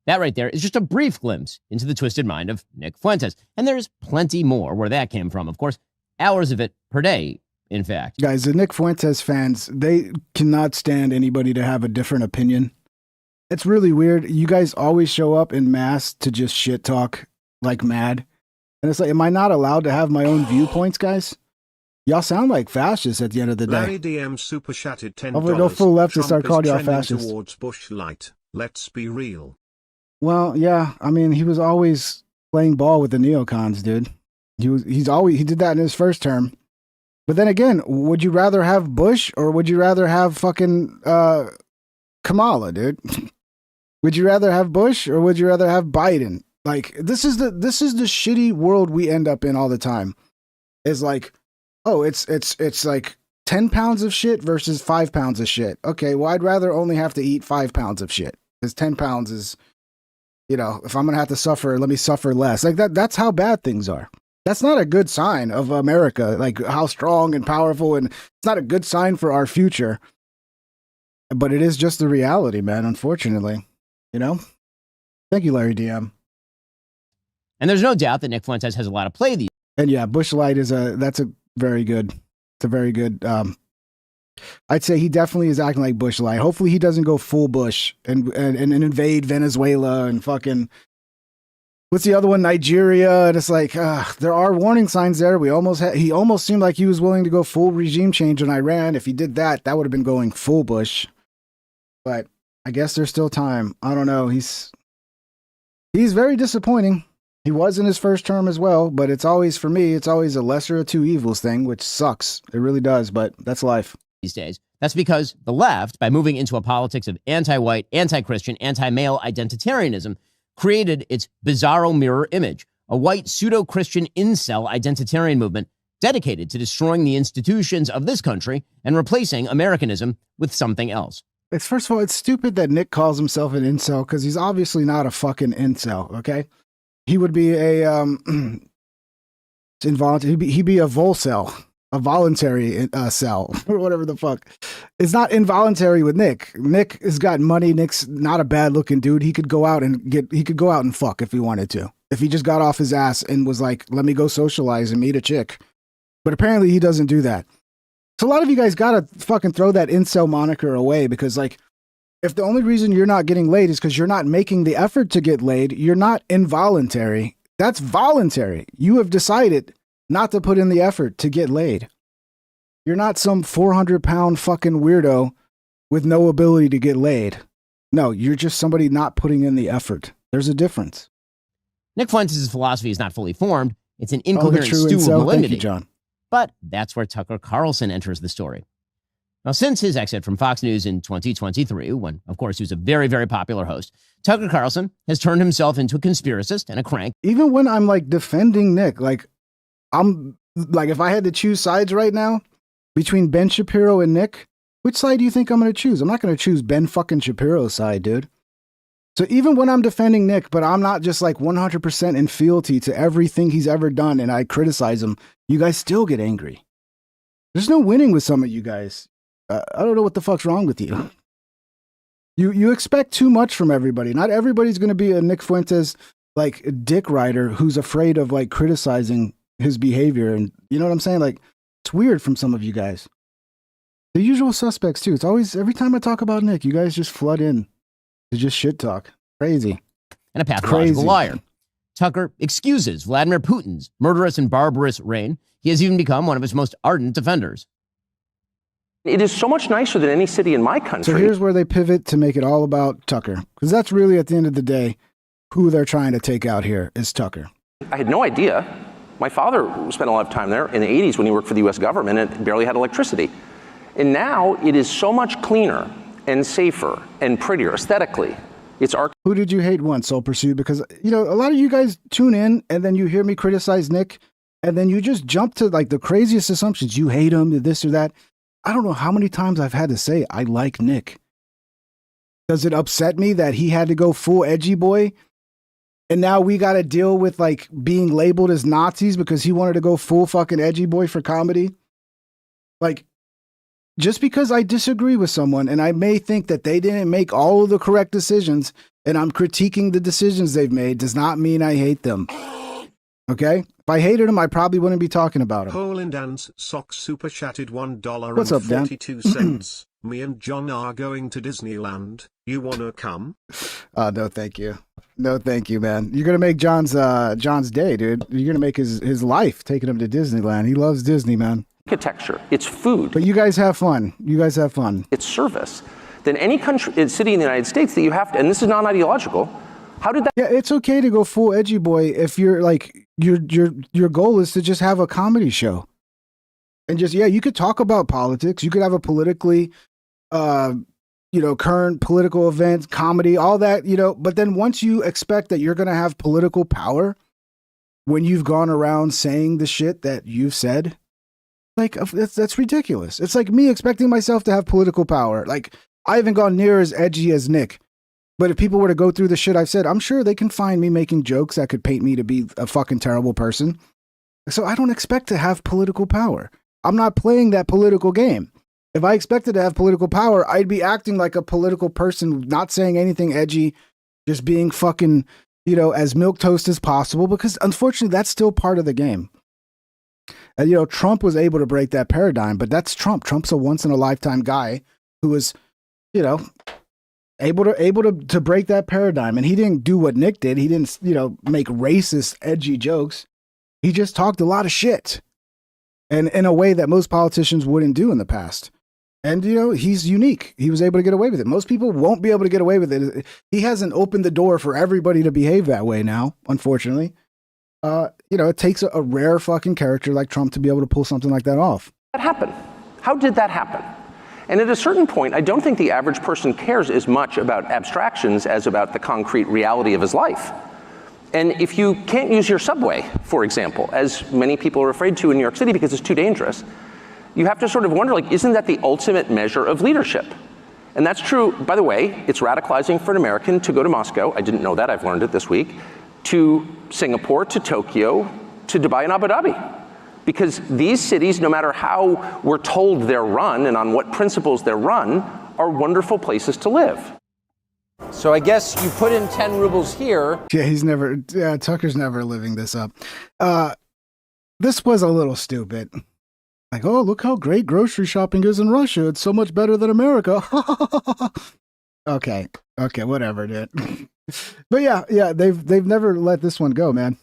that right there is just a brief glimpse into the twisted mind of Nick Fuentes. And there's plenty more where that came from. Of course, hours of it per day, in fact. Guys, the Nick Fuentes fans, they cannot stand anybody to have a different opinion. It's really weird. You guys always show up in mass to just shit talk like mad. And it's like, am I not allowed to have my own viewpoints, guys? Y'all sound like fascists at the end of the day. Larry DM super chatted $10. Over no full left to start calling y'all fascists. Towards Bush Light. Let's be real. Well, yeah. I mean, he was always playing ball with the neocons, dude. He did that in his first term. But then again, would you rather have Bush or would you rather have fucking Kamala, dude? Would you rather have Bush or would you rather have Biden? Like, this is the shitty world we end up in all the time. Is like, oh, it's like 10 pounds of shit versus 5 pounds of shit. Okay, well, I'd rather only have to eat 5 pounds of shit. Because 10 pounds is, you know, if I'm going to have to suffer, let me suffer less. Like, that's how bad things are. That's not a good sign of America, like how strong and powerful, and it's not a good sign for our future. But it is just the reality, man, unfortunately. You know? Thank you, Larry DM. And there's no doubt that Nick Fuentes has a lot of play these. And yeah, Bush Light is a very good, I'd say he definitely is acting like Bush Light. Hopefully he doesn't go full Bush and invade Venezuela and fucking, what's the other one? Nigeria. And it's like, there are warning signs there. He almost seemed like he was willing to go full regime change in Iran. If he did that, that would have been going full Bush. But I guess there's still time. I don't know. He's very disappointing. He was in his first term as well, but it's always, for me, it's always a lesser of two evils thing, which sucks. It really does, but that's life. These days. That's because the left, by moving into a politics of anti-white, anti-Christian, anti-male identitarianism, created its bizarro mirror image, a white pseudo-Christian incel identitarian movement dedicated to destroying the institutions of this country and replacing Americanism with something else. First of all, it's stupid that Nick calls himself an incel because he's obviously not a fucking incel, okay? He would be a involuntary. He'd be a volcel, a voluntary cell, or whatever the fuck. It's not involuntary with Nick. Nick has got money. Nick's not a bad looking dude. He could go out and fuck if he wanted to. If he just got off his ass and was like, let me go socialize and meet a chick. But apparently he doesn't do that. So a lot of you guys gotta fucking throw that incel moniker away, because like, if the only reason you're not getting laid is because you're not making the effort to get laid, you're not involuntary. That's voluntary. You have decided not to put in the effort to get laid. You're not some 400-pound fucking weirdo with no ability to get laid. No, you're just somebody not putting in the effort. There's a difference. Nick Fuentes' philosophy is not fully formed. It's an incoherent true stew of incel. malignity. Thank you, John. But that's where Tucker Carlson enters the story. Now, since his exit from Fox News in 2023, when, of course, he was a very, very popular host, Tucker Carlson has turned himself into a conspiracist and a crank. Even when I'm like defending Nick, like I'm like, if I had to choose sides right now between Ben Shapiro and Nick, which side do you think I'm going to choose? I'm not going to choose Ben fucking Shapiro's side, dude. So even when I'm defending Nick, but I'm not just like 100% in fealty to everything he's ever done and I criticize him, you guys still get angry. There's no winning with some of you guys. I don't know what the fuck's wrong with you. You expect too much from everybody. Not everybody's going to be a Nick Fuentes like dick rider who's afraid of like criticizing his behavior. And you know what I'm saying? Like, it's weird from some of you guys. The usual suspects too. It's always, every time I talk about Nick, you guys just flood in to just shit talk. Crazy. And a pathological liar. Tucker excuses Vladimir Putin's murderous and barbarous reign. He has even become one of his most ardent defenders. It is so much nicer than any city in my country. So here's where they pivot to make it all about Tucker. Because that's really, at the end of the day, who they're trying to take out here is Tucker. I had no idea. My father spent a lot of time there in the 80s when he worked for the U.S. government and barely had electricity. And now it is so much cleaner and safer and prettier aesthetically. It's our. Who did you hate once, Soul Pursuit? Because, you know, a lot of you guys tune in and then you hear me criticize Nick and then you just jump to like the craziest assumptions. You hate him, this or that. I don't know how many times I've had to say I like Nick. Does it upset me that he had to go full edgy boy? And now we got to deal with like being labeled as Nazis because he wanted to go full fucking edgy boy for comedy? Like, just because I disagree with someone and I may think that they didn't make all of the correct decisions and I'm critiquing the decisions they've made does not mean I hate them. Okay? If I hated him, I probably wouldn't be talking about him. Hole in Dan's Socks super chatted $1 What's and up, Dan? 42 cents. Me and John are going to Disneyland. You wanna come? No, thank you. No, thank you, man. You're gonna make John's day, dude. You're gonna make his life taking him to Disneyland. He loves Disney, man. Architecture, it's food. But you guys have fun. You guys have fun. It's service. Then any country, city in the United States that you have to, and this is non-ideological. How did that? Yeah, it's okay to go full edgy boy if you're like your goal is to just have a comedy show, and just you could talk about politics. You could have a politically, current political event, comedy, all that, But then once you expect that you're gonna have political power, when you've gone around saying the shit that you've said, like that's ridiculous. It's like me expecting myself to have political power. Like I haven't gone near as edgy as Nick. But if people were to go through the shit I've said, I'm sure they can find me making jokes that could paint me to be a fucking terrible person. So I don't expect to have political power. I'm not playing that political game. If I expected to have political power, I'd be acting like a political person, not saying anything edgy, just being fucking, as milquetoast as possible, because unfortunately that's still part of the game. And, Trump was able to break that paradigm, but that's Trump. Trump's a once in a lifetime guy who was, able to break that paradigm. And he didn't do what Nick did. He didn't, make racist, edgy jokes. He just talked a lot of shit, and in a way that most politicians wouldn't do in the past. And, he's unique. He was able to get away with it. Most people won't be able to get away with it. He hasn't opened the door for everybody to behave that way now, unfortunately. It takes a rare fucking character like Trump to be able to pull something like that off. That happened. How did that happen? And at a certain point, I don't think the average person cares as much about abstractions as about the concrete reality of his life. And if you can't use your subway, for example, as many people are afraid to in New York City because it's too dangerous, you have to sort of wonder, isn't that the ultimate measure of leadership? And that's true, by the way, it's radicalizing for an American to go to Moscow. I didn't know that, I've learned it this week. To Singapore, to Tokyo, to Dubai and Abu Dhabi. Because these cities, no matter how we're told they're run and on what principles they're run, are wonderful places to live. So I guess you put in 10 rubles here. Yeah, Tucker's never living this up. This was a little stupid. Like, oh, look how great grocery shopping is in Russia. It's so much better than America. Okay, whatever, dude. But yeah, they've never let this one go, man.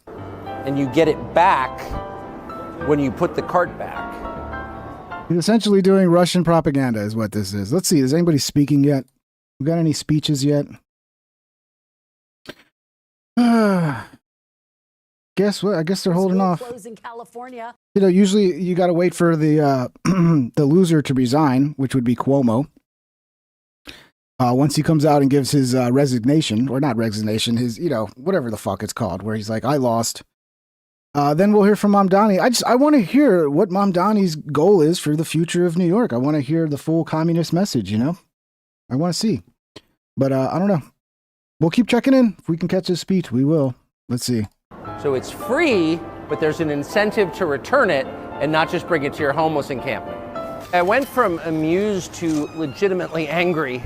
And you get it back when you put the cart back. He's essentially doing Russian propaganda is what this is. Let's see, is anybody speaking yet? We got any speeches yet? Guess what? I guess they're holding off. In California. Usually you got to wait for the the loser to resign, which would be Cuomo. Once he comes out and gives his resignation, or not resignation, his, whatever the fuck it's called, where he's like, I lost. Then we'll hear from Mamdani. I want to hear what Mamdani's goal is for the future of New York. I want to hear the full communist message, I want to see. But I don't know. We'll keep checking in. If we can catch his speech, we will. Let's see. So it's free, but there's an incentive to return it and not just bring it to your homeless encampment. I went from amused to legitimately angry.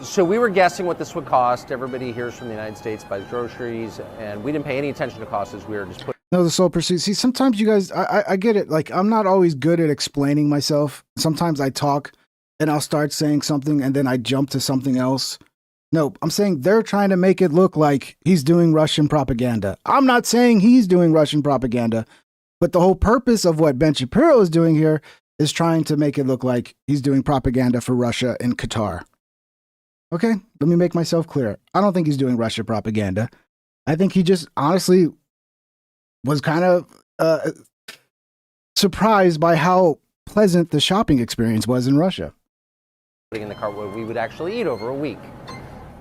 So we were guessing what this would cost. Everybody hears from the United States buys groceries, and we didn't pay any attention to costs as we were just putting. No, the sole pursuit. See, sometimes you guys, I get it. Like, I'm not always good at explaining myself. Sometimes I talk and I'll start saying something and then I jump to something else. No, I'm saying they're trying to make it look like he's doing Russian propaganda. I'm not saying he's doing Russian propaganda, but the whole purpose of what Ben Shapiro is doing here is trying to make it look like he's doing propaganda for Russia and Qatar. Okay, let me make myself clear. I don't think he's doing Russia propaganda. I think he just honestly was kind of surprised by how pleasant the shopping experience was in Russia. In the cart what we would actually eat over a week.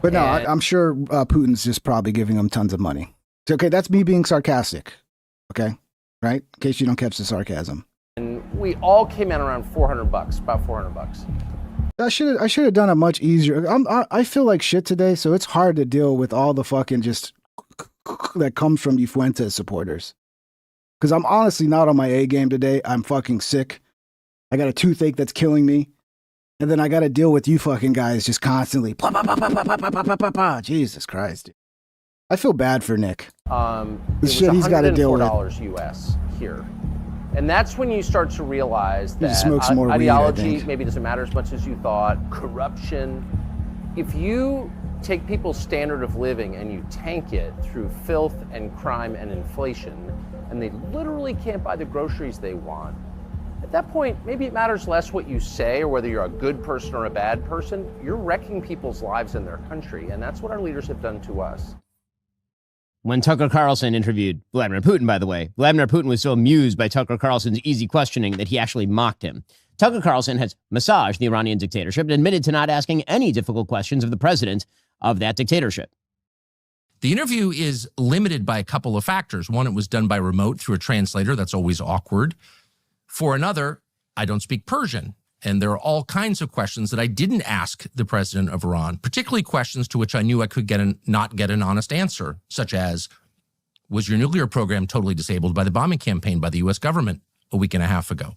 But no, I'm sure Putin's just probably giving him tons of money. So, okay, that's me being sarcastic. Okay, right? In case you don't catch the sarcasm. And we all came in around $400, about $400. I should have done it much easier. I feel like shit today, so it's hard to deal with all the fucking just that comes from you Fuentes supporters. Because I'm honestly not on my A game today. I'm fucking sick. I got a toothache that's killing me. And then I got to deal with you fucking guys just constantly. Blah, blah, blah, blah, blah, blah, blah, blah, blah. Jesus Christ. Dude. I feel bad for Nick. The shit he's got to deal with. $104 US here. And that's when you start to realize that more ideology weed, maybe doesn't matter as much as you thought. Corruption. If you take people's standard of living and you tank it through filth and crime and inflation, and they literally can't buy the groceries they want, at that point, maybe it matters less what you say or whether you're a good person or a bad person. You're wrecking people's lives in their country, and that's what our leaders have done to us. When Tucker Carlson interviewed Vladimir Putin, by the way, Vladimir Putin was so amused by Tucker Carlson's easy questioning that he actually mocked him. Tucker Carlson has massaged the Iranian dictatorship and admitted to not asking any difficult questions of the president of that dictatorship. The interview is limited by a couple of factors. One, it was done by remote through a translator. That's always awkward. For another, I don't speak Persian. And there are all kinds of questions that I didn't ask the president of Iran, particularly questions to which I knew I could not get an honest answer, such as, was your nuclear program totally disabled by the bombing campaign by the U.S. government a week and a half ago?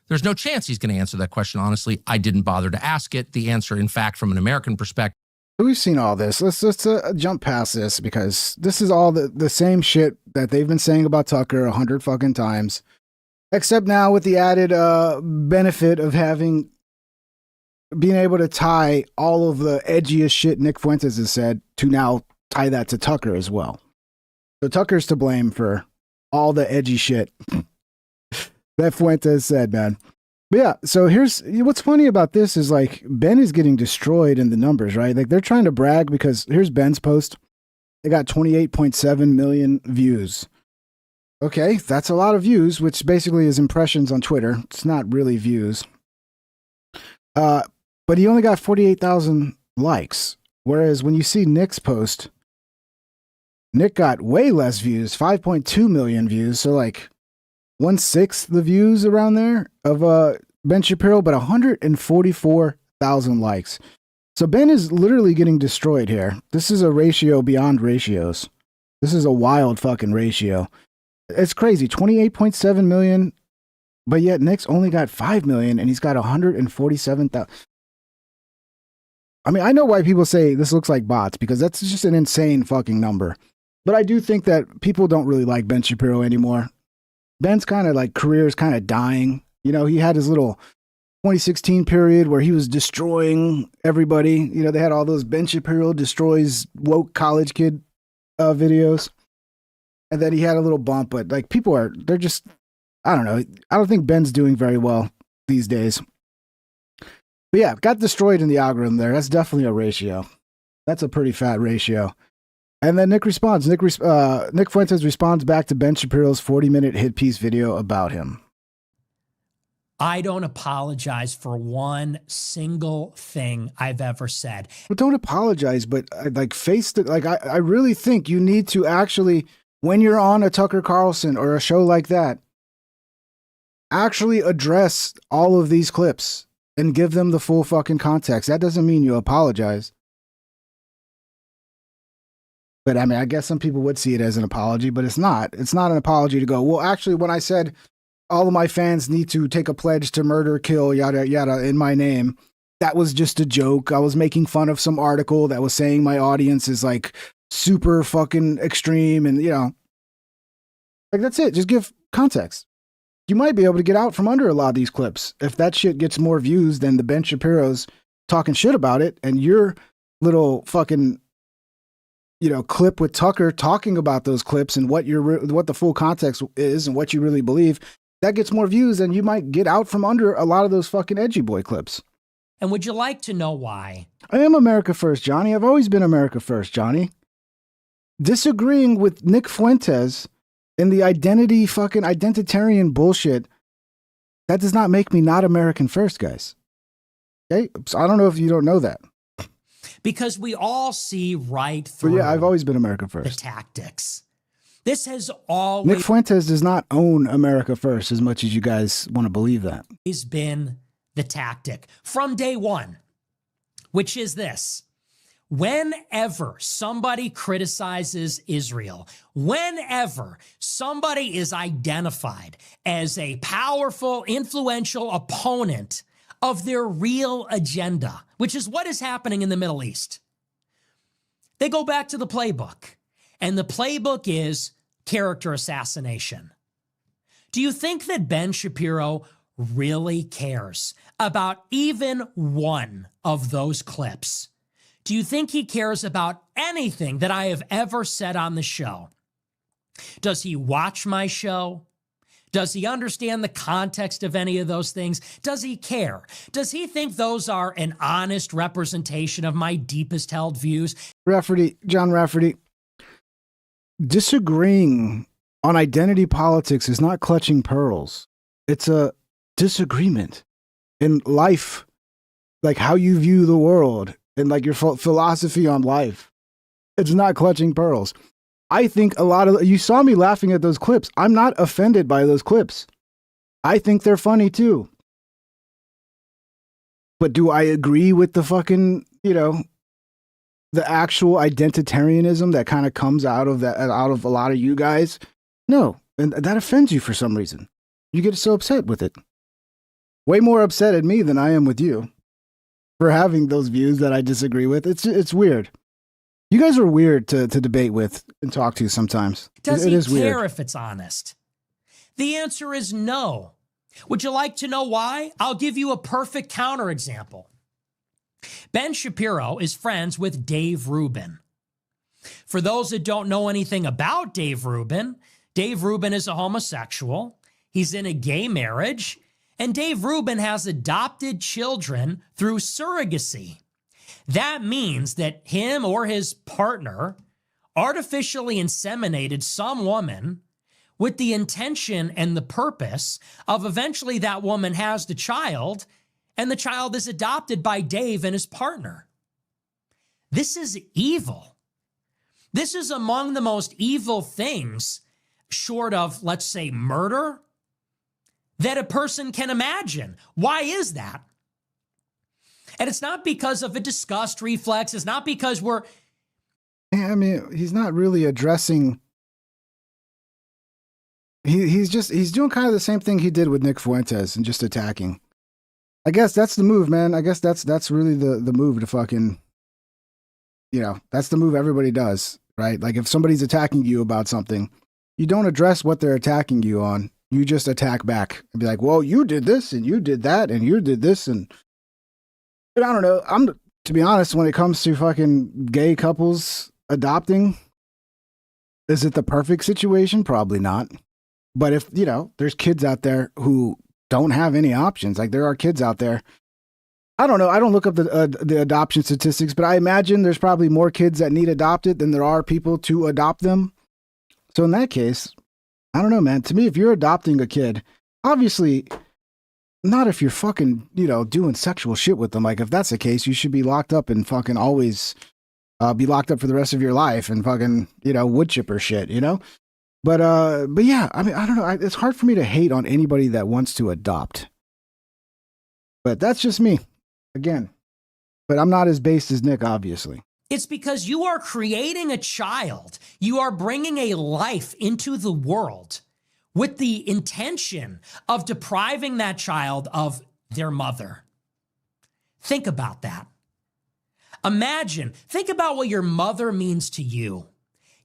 There's no chance he's going to answer that question honestly. I didn't bother to ask it. The answer, in fact, from an American perspective. We've seen all this. Let's just jump past this because this is all the same shit that they've been saying about Tucker 100 fucking times. Except now with the added benefit of being able to tie all of the edgiest shit Nick Fuentes has said to now tie that to Tucker as well. So Tucker's to blame for all the edgy shit that Fuentes said, man. But yeah, so here's what's funny about this is like Ben is getting destroyed in the numbers, right? Like they're trying to brag because here's Ben's post. They got 28.7 million views. Okay, that's a lot of views, which basically is impressions on Twitter. It's not really views. But he only got 48,000 likes. Whereas when you see Nick's post, Nick got way less views, 5.2 million views. So like 1/6 the views around there of Ben Shapiro, but 144,000 likes. So Ben is literally getting destroyed here. This is a ratio beyond ratios. This is a wild fucking ratio. It's crazy. 28.7 million, but yet Nick's only got 5 million and he's got 147,000. I mean, I know why people say this looks like bots because that's just an insane fucking number. But I do think that people don't really like Ben Shapiro anymore. Ben's kind of like career is kind of dying. You know, he had his little 2016 period where he was destroying everybody. You know, they had all those Ben Shapiro destroys woke college kid videos. And then he had a little bump, but like they're just, I don't know. I don't think Ben's doing very well these days. But yeah, got destroyed in the algorithm there. That's definitely a ratio. That's a pretty fat ratio. And then Nick responds. Nick Fuentes responds back to Ben Shapiro's 40-minute hit piece video about him. I don't apologize for one single thing I've ever said. Well, don't apologize, but like face it. Like I really think you need to actually, when you're on a Tucker Carlson or a show like that, actually address all of these clips and give them the full fucking context. That doesn't mean you apologize. But I mean, I guess some people would see it as an apology, but it's not. It's not an apology to go, well, actually, when I said all of my fans need to take a pledge to murder, kill, yada, yada, in my name, that was just a joke. I was making fun of some article that was saying my audience is like super fucking extreme. And, you know, like that's it. Just give context. You might be able to get out from under a lot of these clips. If that shit gets more views than the Ben Shapiro's talking shit about it and your little fucking, you know, clip with Tucker talking about those clips and what the full context is and what you really believe, that gets more views and you might get out from under a lot of those fucking edgy boy clips. And would you like to know why? I am America first, Johnny. I've always been America first, Johnny. Disagreeing with Nick Fuentes in the identitarian bullshit, that does not make me not American first, guys. Okay? So I don't know if you don't know that. Because we all see right through. But yeah, I've always been America first. The tactics. This has always. Nick Fuentes does not own America first as much as you guys want to believe that. Has been the tactic from day one, which is this. Whenever somebody criticizes Israel, whenever somebody is identified as a powerful, influential opponent of their real agenda, which is what is happening in the Middle East, they go back to the playbook. And the playbook is character assassination. Do you think that Ben Shapiro really cares about even one of those clips? Do you think he cares about anything that I have ever said on the show? Does he watch my show? Does he understand the context of any of those things? Does he care? Does he think those are an honest representation of my deepest held views? John Rafferty, disagreeing on identity politics is not clutching pearls. It's a disagreement in life, like how you view the world and like your philosophy on life. It's not clutching pearls. I think you saw me laughing at those clips. I'm not offended by those clips. I think they're funny too. But do I agree with the fucking, the actual identitarianism that kind of comes out of a lot of you guys. No, and that offends you for some reason. You get so upset with it. Way more upset at me than I am with you for having those views that I disagree with. It's weird. You guys are weird to debate with and talk to sometimes. Does it he is care weird. if it's honest? The answer is no. Would you like to know why? I'll give you a perfect counterexample. Ben Shapiro is friends with Dave Rubin. For those that don't know anything about Dave Rubin is a homosexual. He's in a gay marriage, and Dave Rubin has adopted children through surrogacy. That means that him or his partner artificially inseminated some woman with the intention and the purpose of eventually that woman has the child, and the child is adopted by Dave and his partner. This is evil. This is among the most evil things, short of, let's say, murder, that a person can imagine. Why is that? And it's not because of a disgust reflex. It's not because we're... I mean, he's not really addressing... He's doing kind of the same thing he did with Nick Fuentes and just attacking. I guess that's the move, man. I guess that's really the move to fucking... that's the move everybody does, right? Like if somebody's attacking you about something, you don't address what they're attacking you on. You just attack back and be like, well, you did this and you did that and you did this and... But I don't know. To be honest, when it comes to fucking gay couples adopting, is it the perfect situation? Probably not. But if, there's kids out there who don't have any options, like there are kids out there. I don't know. I don't look up the adoption statistics, but I imagine there's probably more kids that need adopted than there are people to adopt them. So in that case, I don't know, man. To me, if you're adopting a kid, obviously... Not if you're fucking, doing sexual shit with them. Like, if that's the case, you should be locked up and fucking always be locked up for the rest of your life and fucking, wood chipper shit, But yeah, I mean, I don't know. It's hard for me to hate on anybody that wants to adopt. But that's just me, again. But I'm not as based as Nick, obviously. It's because you are creating a child. You are bringing a life into the world with the intention of depriving that child of their mother. Think about that. Think about what your mother means to you.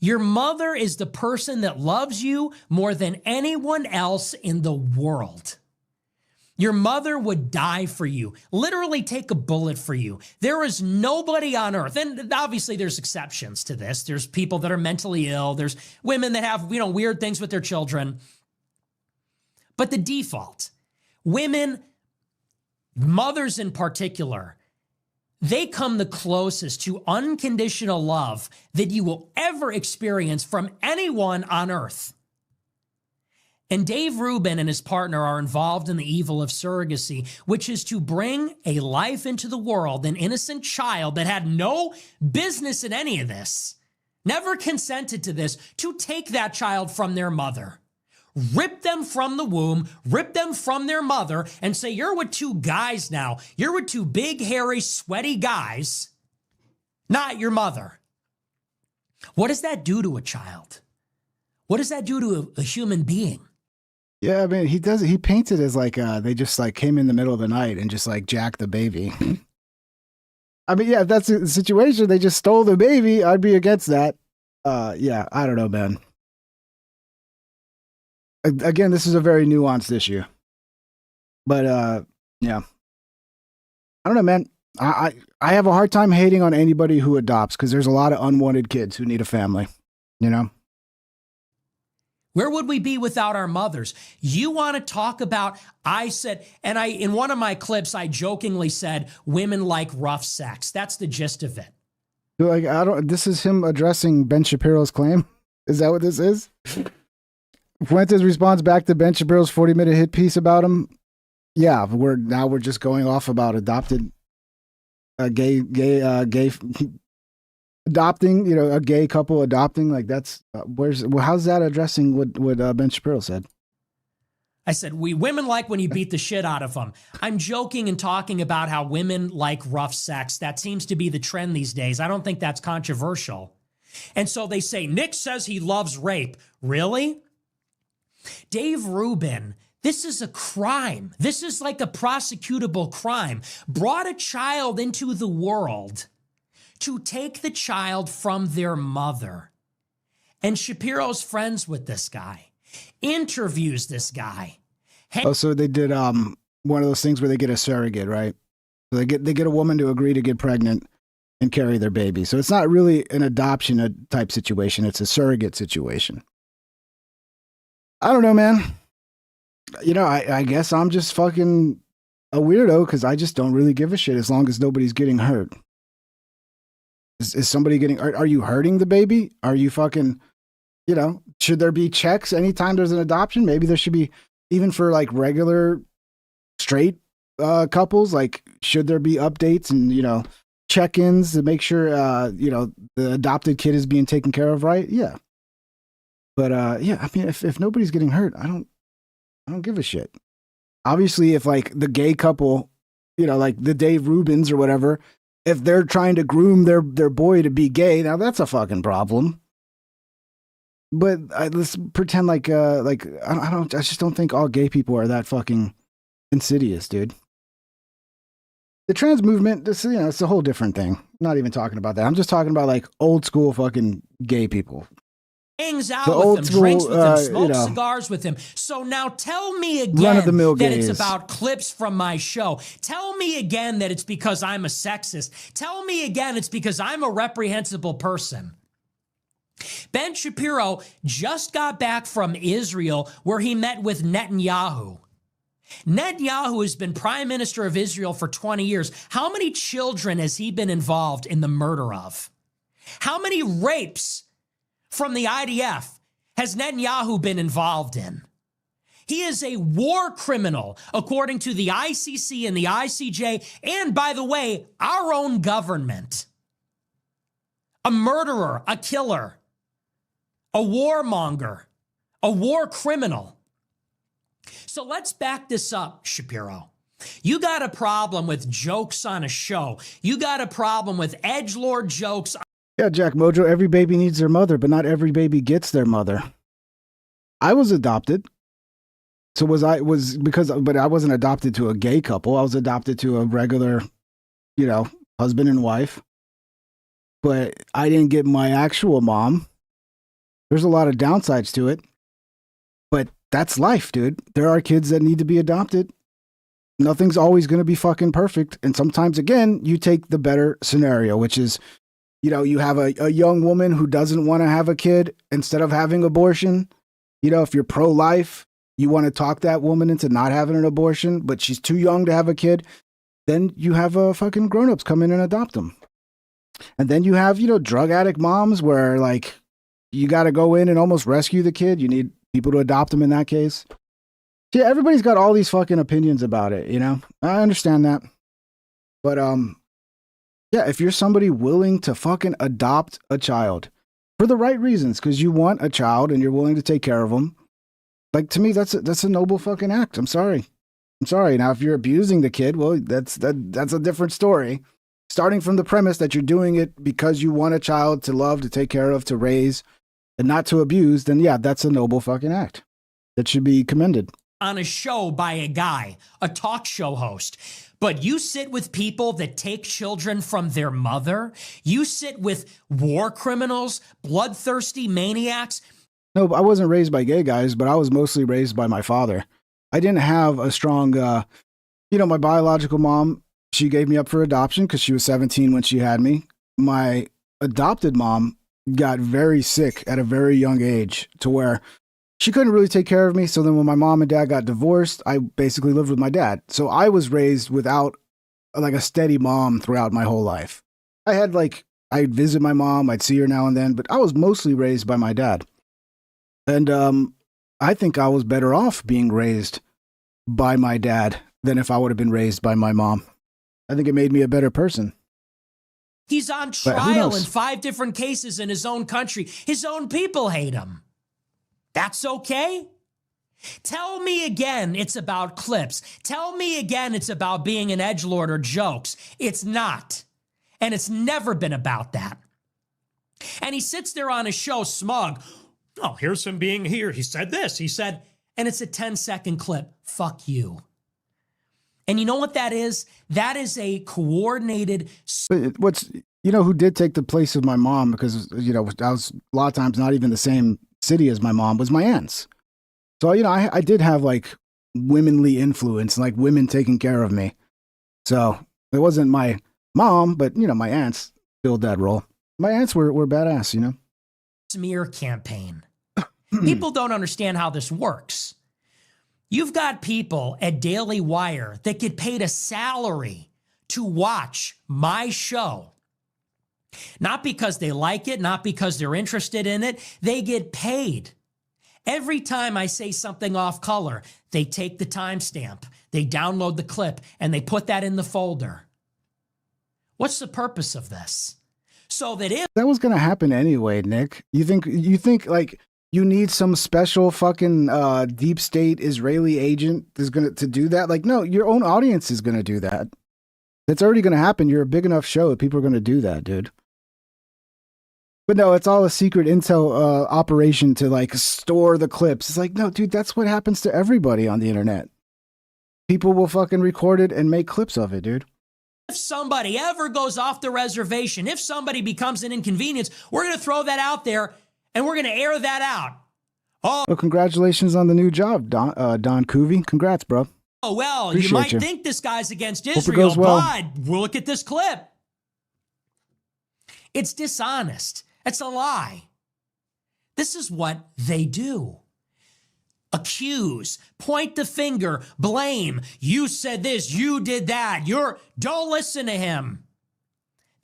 Your mother is the person that loves you more than anyone else in the world. Your mother would die for you, literally take a bullet for you. There is nobody on earth, and obviously there's exceptions to this. There's people that are mentally ill. There's women that have, weird things with their children. But the default, women, mothers in particular, they come the closest to unconditional love that you will ever experience from anyone on earth. And Dave Rubin and his partner are involved in the evil of surrogacy, which is to bring a life into the world, an innocent child that had no business in any of this, never consented to this, to take that child from their mother. Rip them from the womb, rip them from their mother, and say, you're with two guys now. You're with two big, hairy, sweaty guys, not your mother. What does that do to a child? What does that do to a human being? Yeah, I mean, he paints it as like, they just like came in the middle of the night and just like jacked the baby. I mean, yeah, if that's the situation, they just stole the baby, I'd be against that. Yeah, I don't know, man. Again, this is a very nuanced issue. But, yeah. I don't know, man. I have a hard time hating on anybody who adopts because there's a lot of unwanted kids who need a family, Where would we be without our mothers? You want to talk about, in one of my clips, I jokingly said, women like rough sex. That's the gist of it. Like, this is him addressing Ben Shapiro's claim? Is that what this is? Fuentes responds back to Ben Shapiro's 40-minute hit piece about him. Yeah, we're just going off about adopted, gay adopting, a gay couple adopting. Like that's how's that addressing what Ben Shapiro said? I said, women like when you beat the shit out of them. I'm joking and talking about how women like rough sex. That seems to be the trend these days. I don't think that's controversial. And so they say, Nick says he loves rape. Really? Dave Rubin, this is a crime. This is like a prosecutable crime. Brought a child into the world to take the child from their mother. And Shapiro's friends with this guy. Interviews this guy. Oh, so they did one of those things where they get a surrogate, right? So they get a woman to agree to get pregnant and carry their baby. So it's not really an adoption type situation. It's a surrogate situation. I don't know, man. You know, I guess I'm just fucking a weirdo because I just don't really give a shit as long as nobody's getting hurt. Is somebody getting, are you hurting the baby? Are you fucking, you know, should there be checks anytime there's an adoption? Maybe there should be, even for like regular straight couples, like should there be updates and, you know, check-ins to make sure, you know, the adopted kid is being taken care of, right? Yeah. But yeah, I mean, if nobody's getting hurt, I don't give a shit. Obviously, if like the gay couple, you know, like the Dave Rubins or whatever, if they're trying to groom their boy to be gay, now that's a fucking problem. But let's pretend like I just don't think all gay people are that fucking insidious, dude. The trans movement, this, you know, it's a whole different thing. I'm not even talking about that. I'm just talking about like old school fucking gay people. Hangs out The with old him, school, drinks with him, you smokes know, cigars with him. So now tell me again run-of-the-mill that gays. it's about clips from my show. Tell me again that it's because I'm a sexist. Tell me again it's because I'm a reprehensible person. Ben Shapiro just got back from Israel where he met with Netanyahu. Netanyahu has been prime minister of Israel for 20 years. How many children has he been involved in the murder of? How many rapes from the IDF has Netanyahu been involved in? He is a war criminal, according to the ICC and the ICJ, and by the way, our own government. A murderer, a killer, a warmonger, a war criminal. So let's back this up, Shapiro. You got a problem with jokes on a show. You got a problem with edgelord jokes. Yeah, Jack Mojo, every baby needs their mother, but not every baby gets their mother. I was adopted. So but I wasn't adopted to a gay couple. I was adopted to a regular, you know, husband and wife. But I didn't get my actual mom. There's a lot of downsides to it. But that's life, dude. There are kids that need to be adopted. Nothing's always going to be fucking perfect. And sometimes, again, you take the better scenario, which is, you know, you have a young woman who doesn't want to have a kid instead of having abortion. You know, if you're pro-life, you want to talk that woman into not having an abortion, but she's too young to have a kid. Then you have fucking grown-ups come in and adopt them. And then you have, you know, drug addict moms where like you got to go in and almost rescue the kid. You need people to adopt them in that case. Yeah, everybody's got all these fucking opinions about it, you know? I understand that. But yeah, if you're somebody willing to fucking adopt a child for the right reasons, because you want a child and you're willing to take care of them, like, to me, that's a noble fucking act. I'm sorry. Now, if you're abusing the kid, well, that's a different story. Starting from the premise that you're doing it because you want a child to love, to take care of, to raise, and not to abuse, then yeah, that's a noble fucking act that should be commended. On a show by a guy, a talk show host. But you sit with people that take children from their mother. You sit with war criminals, bloodthirsty maniacs. No, I wasn't raised by gay guys, but I was mostly raised by my father. I didn't have a strong, you know, my biological mom, she gave me up for adoption because she was 17 when she had me. My adopted mom got very sick at a very young age to where she couldn't really take care of me. So then when my mom and dad got divorced, I basically lived with my dad. So I was raised without like a steady mom throughout my whole life. I'd visit my mom, I'd see her now and then, but I was mostly raised by my dad. And I think I was better off being raised by my dad than if I would have been raised by my mom. I think it made me a better person. He's on trial in 5 different cases in his own country. His own people hate him. That's okay. Tell me again it's about clips. Tell me again it's about being an edgelord or jokes. It's not. And it's never been about that. And he sits there on his show smug. Oh, here's him being here. He said this. He said, and it's a 10-second clip. Fuck you. And you know what that is? That is a coordinated. But who did take the place of my mom, because, I was a lot of times not even the same city as my mom, was my aunts. So, I did have like womanly influence, like women taking care of me. So it wasn't my mom, but, my aunts filled that role. My aunts were badass, Smear campaign. People don't understand how this works. You've got people at Daily Wire that get paid a salary to watch my show. Not because they like it, not because they're interested in it. They get paid. Every time I say something off color, they take the timestamp, they download the clip, and they put that in the folder. What's the purpose of this? So that if that was going to happen anyway, Nick, you think like you need some special fucking deep state Israeli agent is going to do that? Like, no, your own audience is going to do that. That's already going to happen. You're a big enough show that people are going to do that, dude. But no, it's all a secret intel operation to like store the clips. It's like, no, dude, that's what happens to everybody on the internet. People will fucking record it and make clips of it, dude. If somebody ever goes off the reservation, if somebody becomes an inconvenience, we're going to throw that out there and we're going to air that out. Oh, well, congratulations on the new job, Don Coovey. Congrats, bro. Oh, well, Appreciate you might you. think this guy's against Hope it Israel, goes well. but look at this clip. It's dishonest. It's a lie. This is what they do. Accuse, point the finger, blame. You said this, you did that. Don't listen to him.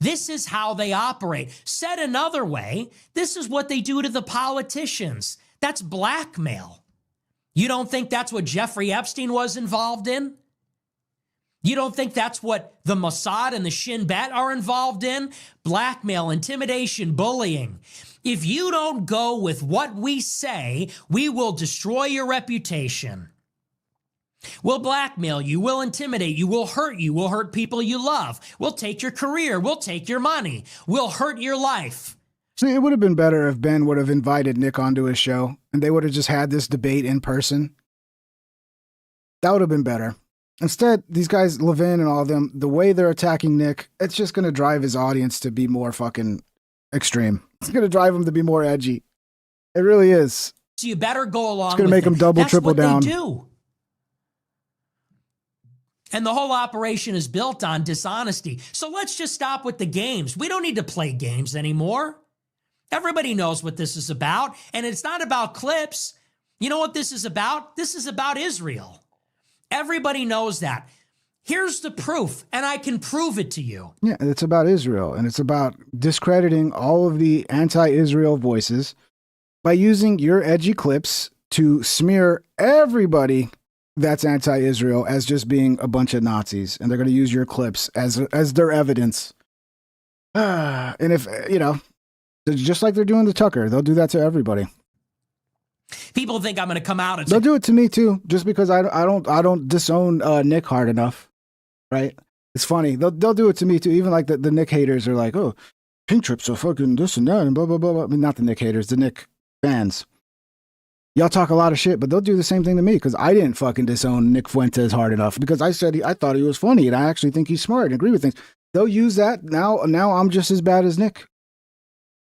This is how they operate. Said another way, this is what they do to the politicians. That's blackmail. You don't think that's what Jeffrey Epstein was involved in? You don't think that's what the Mossad and the Shin Bet are involved in? Blackmail, intimidation, bullying. If you don't go with what we say, we will destroy your reputation. We'll blackmail you, we'll intimidate you, we'll hurt people you love. We'll take your career, we'll take your money, we'll hurt your life. See, it would have been better if Ben would have invited Nick onto his show and they would have just had this debate in person. That would have been better. Instead, these guys, Levin and all of them, the way they're attacking Nick, it's just going to drive his audience to be more fucking extreme. It's going to drive him to be more edgy. It really is. So you better go along. It's going to make them double, triple down. That's what they do. And the whole operation is built on dishonesty. So let's just stop with the games. We don't need to play games anymore. Everybody knows what this is about. And it's not about clips. You know what this is about? This is about Israel. Everybody knows that. Here's the proof, and I can prove it to you. Yeah, it's about Israel, and it's about discrediting all of the anti-Israel voices by using your edgy clips to smear everybody that's anti-Israel as just being a bunch of Nazis, and they're going to use your clips as their evidence. And if, just like they're doing to Tucker, they'll do that to everybody. People think I'm going to come out and they'll do it to me too, just because I don't disown Nick hard enough, right? It's funny. They'll do it to me too. Even like the Nick haters are like, oh, pink trips are fucking this and that and blah blah blah. I mean, not the Nick haters, the Nick fans. Y'all talk a lot of shit, but they'll do the same thing to me because I didn't fucking disown Nick Fuentes hard enough because I said I thought he was funny and I actually think he's smart and agree with things. They'll use that now. Now I'm just as bad as Nick,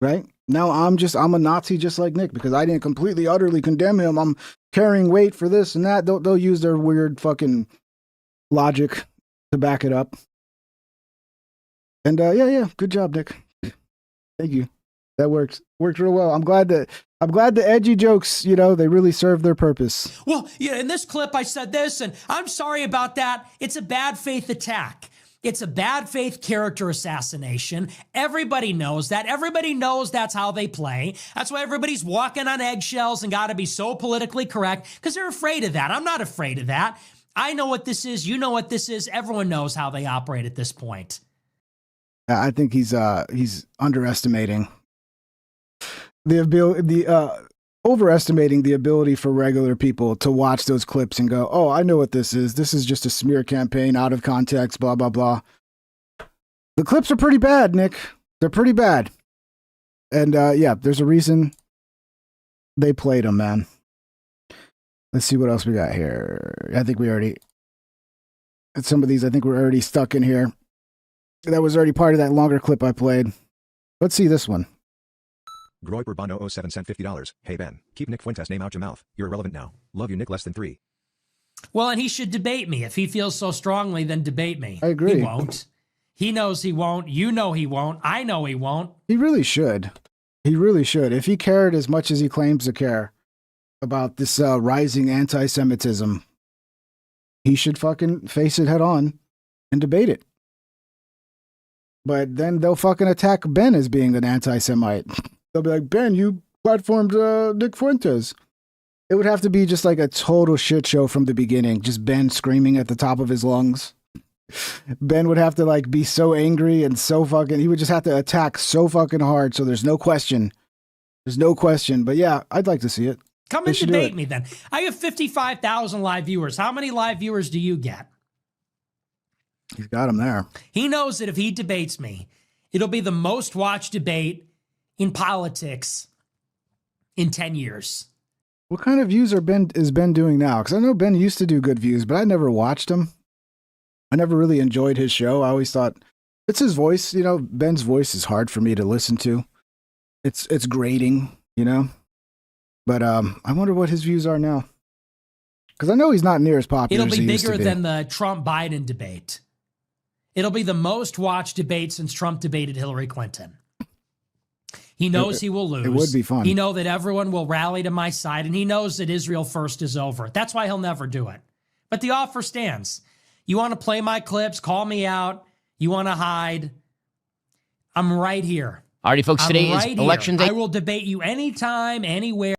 right? Now I'm a Nazi just like Nick because I didn't completely, utterly condemn him. I'm carrying weight for this and that. They'll use their weird fucking logic to back it up. And yeah, good job, Nick. Thank you. That worked real well. I'm glad the edgy jokes, they really serve their purpose. Well, yeah, in this clip I said this, and I'm sorry about that. It's a bad faith attack. It's a bad faith character assassination. Everybody knows that. Everybody knows that's how they play. That's why everybody's walking on eggshells and got to be so politically correct because they're afraid of that. I'm not afraid of that. I know what this is. You know what this is. Everyone knows how they operate at this point. I think he's underestimating the overestimating the ability for regular people to watch those clips and go, oh, I know what this is. This is just a smear campaign out of context, blah, blah, blah. The clips are pretty bad, Nick. They're pretty bad. And yeah, there's a reason they played them, man. Let's see what else we got here. I think we already, some of these I think we're already stuck in here. That was already part of that longer clip I played. Let's see this one. Groy Urbano 07 cent $50. Hey Ben, keep Nick Fuentes' name out your mouth. You're irrelevant now. Love you, Nick. Less than 3. Well, and he should debate me. If he feels so strongly, then debate me. I agree. He won't. He knows he won't. You know he won't. I know he won't. He really should. He really should. If he cared as much as he claims to care about this rising anti-Semitism, he should fucking face it head on and debate it. But then they'll fucking attack Ben as being an anti-Semite. They'll be like, Ben, you platformed Nick Fuentes. It would have to be just like a total shit show from the beginning. Just Ben screaming at the top of his lungs. Ben would have to like be so angry and so fucking, he would just have to attack so fucking hard. So there's no question. There's no question. But yeah, I'd like to see it. Come and debate me then. I have 55,000 live viewers. How many live viewers do you get? He's got him there. He knows that if he debates me, it'll be the most watched debate in politics in 10 years. What kind of views is Ben doing now? Because I know Ben used to do good views, but I never watched him. I never really enjoyed his show. I always thought it's his voice. You know, Ben's voice is hard for me to listen to. It's grating, you know. But I wonder what his views are now. Because I know he's not near as popular as he used to be. It'll be bigger than the Trump-Biden debate. It'll be the most watched debate since Trump debated Hillary Clinton. He knows he will lose. It would be fun. He knows that everyone will rally to my side, and he knows that Israel first is over. That's why he'll never do it. But the offer stands. You want to play my clips, call me out. You want to hide. I'm right here. All right, folks, today is election day. I will debate you anytime, anywhere.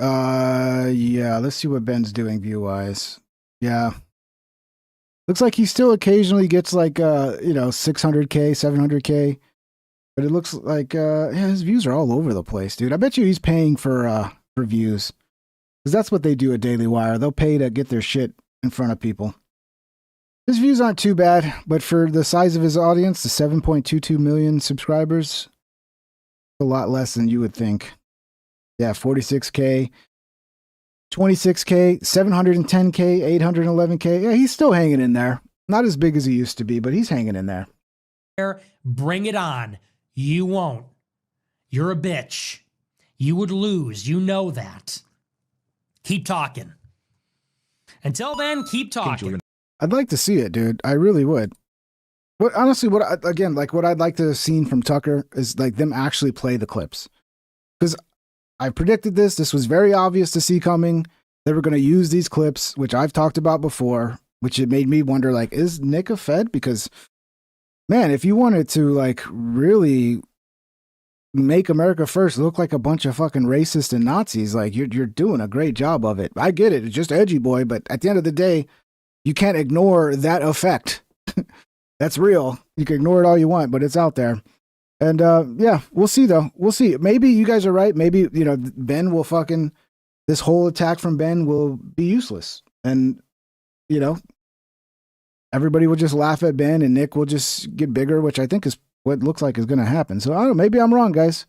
Yeah, let's see what Ben's doing view-wise. Yeah. Looks like he still occasionally gets like, 600K, 700K. But it looks like, yeah, his views are all over the place, dude. I bet you he's paying for views. Because that's what they do at Daily Wire. They'll pay to get their shit in front of people. His views aren't too bad, but for the size of his audience, the 7.22 million subscribers, a lot less than you would think. Yeah, 46K, 26K, 710K, 811K. Yeah, he's still hanging in there. Not as big as he used to be, but he's hanging in there. Bring it on. You won't. You're a bitch. You would lose. You know that. Keep talking. Until then, keep talking. I'd like to see it, dude. I really would. But honestly, what I'd like to have seen from Tucker is like them actually play the clips. Because I predicted this. This was very obvious to see coming. They were going to use these clips, which I've talked about before, which it made me wonder, like, is Nick a Fed? Because, man, if you wanted to, like, really make America First look like a bunch of fucking racists and Nazis, like, you're doing a great job of it. I get it. It's just edgy, boy. But at the end of the day, you can't ignore that effect. That's real. You can ignore it all you want, but it's out there. And yeah, we'll see though. We'll see. Maybe you guys are right. Maybe, Ben will fucking, this whole attack from Ben will be useless. And, everybody will just laugh at Ben and Nick will just get bigger, which I think is what looks like is going to happen. So I don't know. Maybe I'm wrong, guys.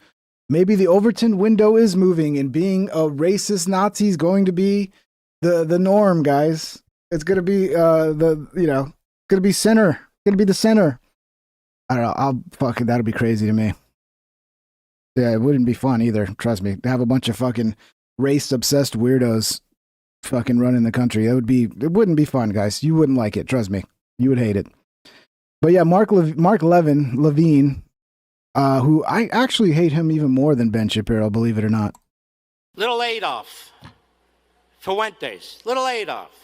Maybe the Overton window is moving and being a racist Nazi is going to be the norm, guys. It's going to be going to be center. Going to be the center. I don't know. That'll be crazy to me. Yeah, it wouldn't be fun either. Trust me. To have a bunch of fucking race-obsessed weirdos fucking running the country. It wouldn't be fun, guys. You wouldn't like it. Trust me. You would hate it. But yeah, Mark Levine, who I actually hate him even more than Ben Shapiro, believe it or not. Little Adolf. Fuentes. Little Adolf.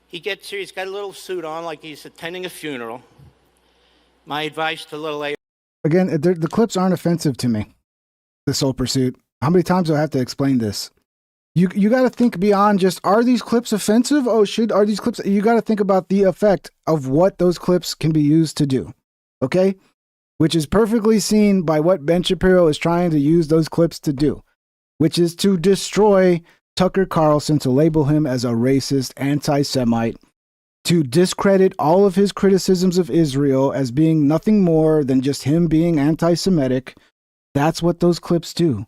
He gets here, he's got a little suit on like he's attending a funeral. My advice to little Adolf. Again, the clips aren't offensive to me. The Soul Pursuit. How many times do I have to explain this? You got to think beyond just, are these clips offensive? Are these clips? You got to think about the effect of what those clips can be used to do. Okay? which is perfectly seen by what Ben Shapiro is trying to use those clips to do, which is to destroy Tucker Carlson, to label him as a racist, anti-Semite, to discredit all of his criticisms of Israel as being nothing more than just him being anti-Semitic. That's what those clips do.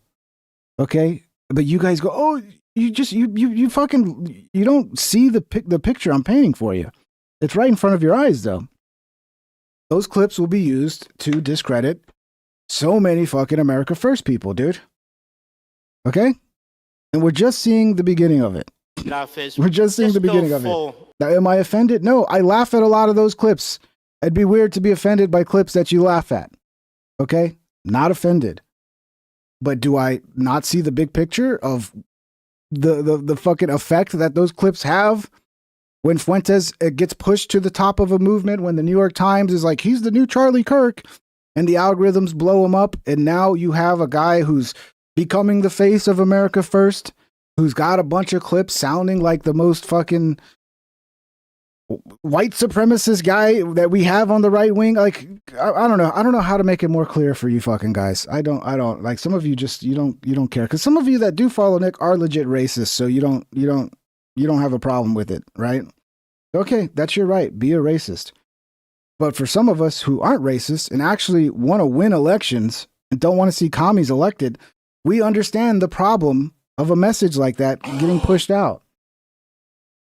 Okay? But you guys go, oh, you fucking, you don't see the picture I'm painting for you. It's right in front of your eyes, though. Those clips will be used to discredit so many fucking America First people, dude. Okay? And we're just seeing the beginning of it. We're just seeing the beginning of it. Now, am I offended? No, I laugh at a lot of those clips. It'd be weird to be offended by clips that you laugh at. Okay? Not offended. But do I not see the big picture of the fucking effect that those clips have when Fuentes gets pushed to the top of a movement, when the New York Times is like, he's the new Charlie Kirk, and the algorithms blow him up, and now you have a guy who's becoming the face of America First, who's got a bunch of clips sounding like the most fucking white supremacist guy that we have on the right wing. Like, I don't know. I don't know how to make it more clear for you fucking guys. I don't like, some of you just, you don't care. Cause some of you that do follow Nick are legit racist. So you don't have a problem with it. Right? Okay. That's your right. Be a racist. But for some of us who aren't racist and actually want to win elections and don't want to see commies elected, we understand the problem of a message like that getting pushed out.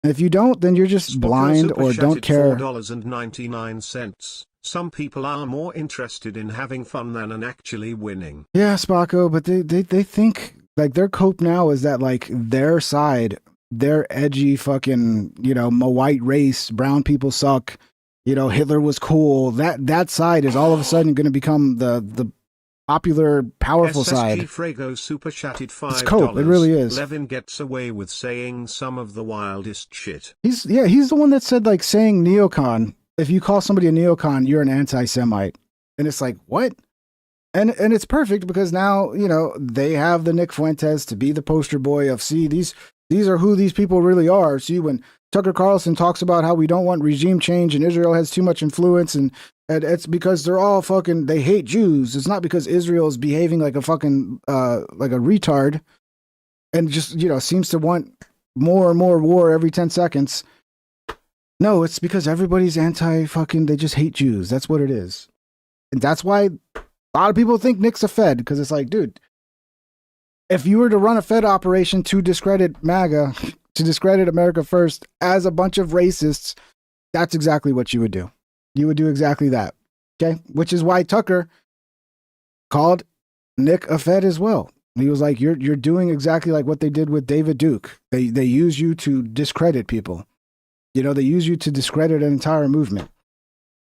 And if you don't, then you're just blind or don't care. $4.99. Some people are more interested in having fun than in actually winning. Yeah, Spocko, but they think like their cope now is that like their side, their edgy fucking, white race, brown people suck, Hitler was cool. That side is all of a sudden going to become the popular, powerful side. Frago super chatted $5. It's cope. It really is. Levin gets away with saying some of the wildest shit. He's the one that said like saying neocon. If you call somebody a neocon, you're an anti-Semite. And it's like, what? And it's perfect because now, they have the Nick Fuentes to be the poster boy of, see, these are who these people really are. See, when Tucker Carlson talks about how we don't want regime change and Israel has too much influence, and it's because they're all fucking, they hate Jews. It's not because Israel is behaving like a fucking, like a retard and just, seems to want more and more war every 10 seconds. No, it's because everybody's anti-fucking, they just hate Jews. That's what it is. And that's why a lot of people think Nick's a Fed, because it's like, dude, if you were to run a Fed operation to discredit MAGA, to discredit America First as a bunch of racists, that's exactly what you would do. You would do exactly that. Okay? Which is why Tucker called Nick a Fed as well. He was like, you're doing exactly like what they did with David Duke. They use you to discredit people. They use you to discredit an entire movement.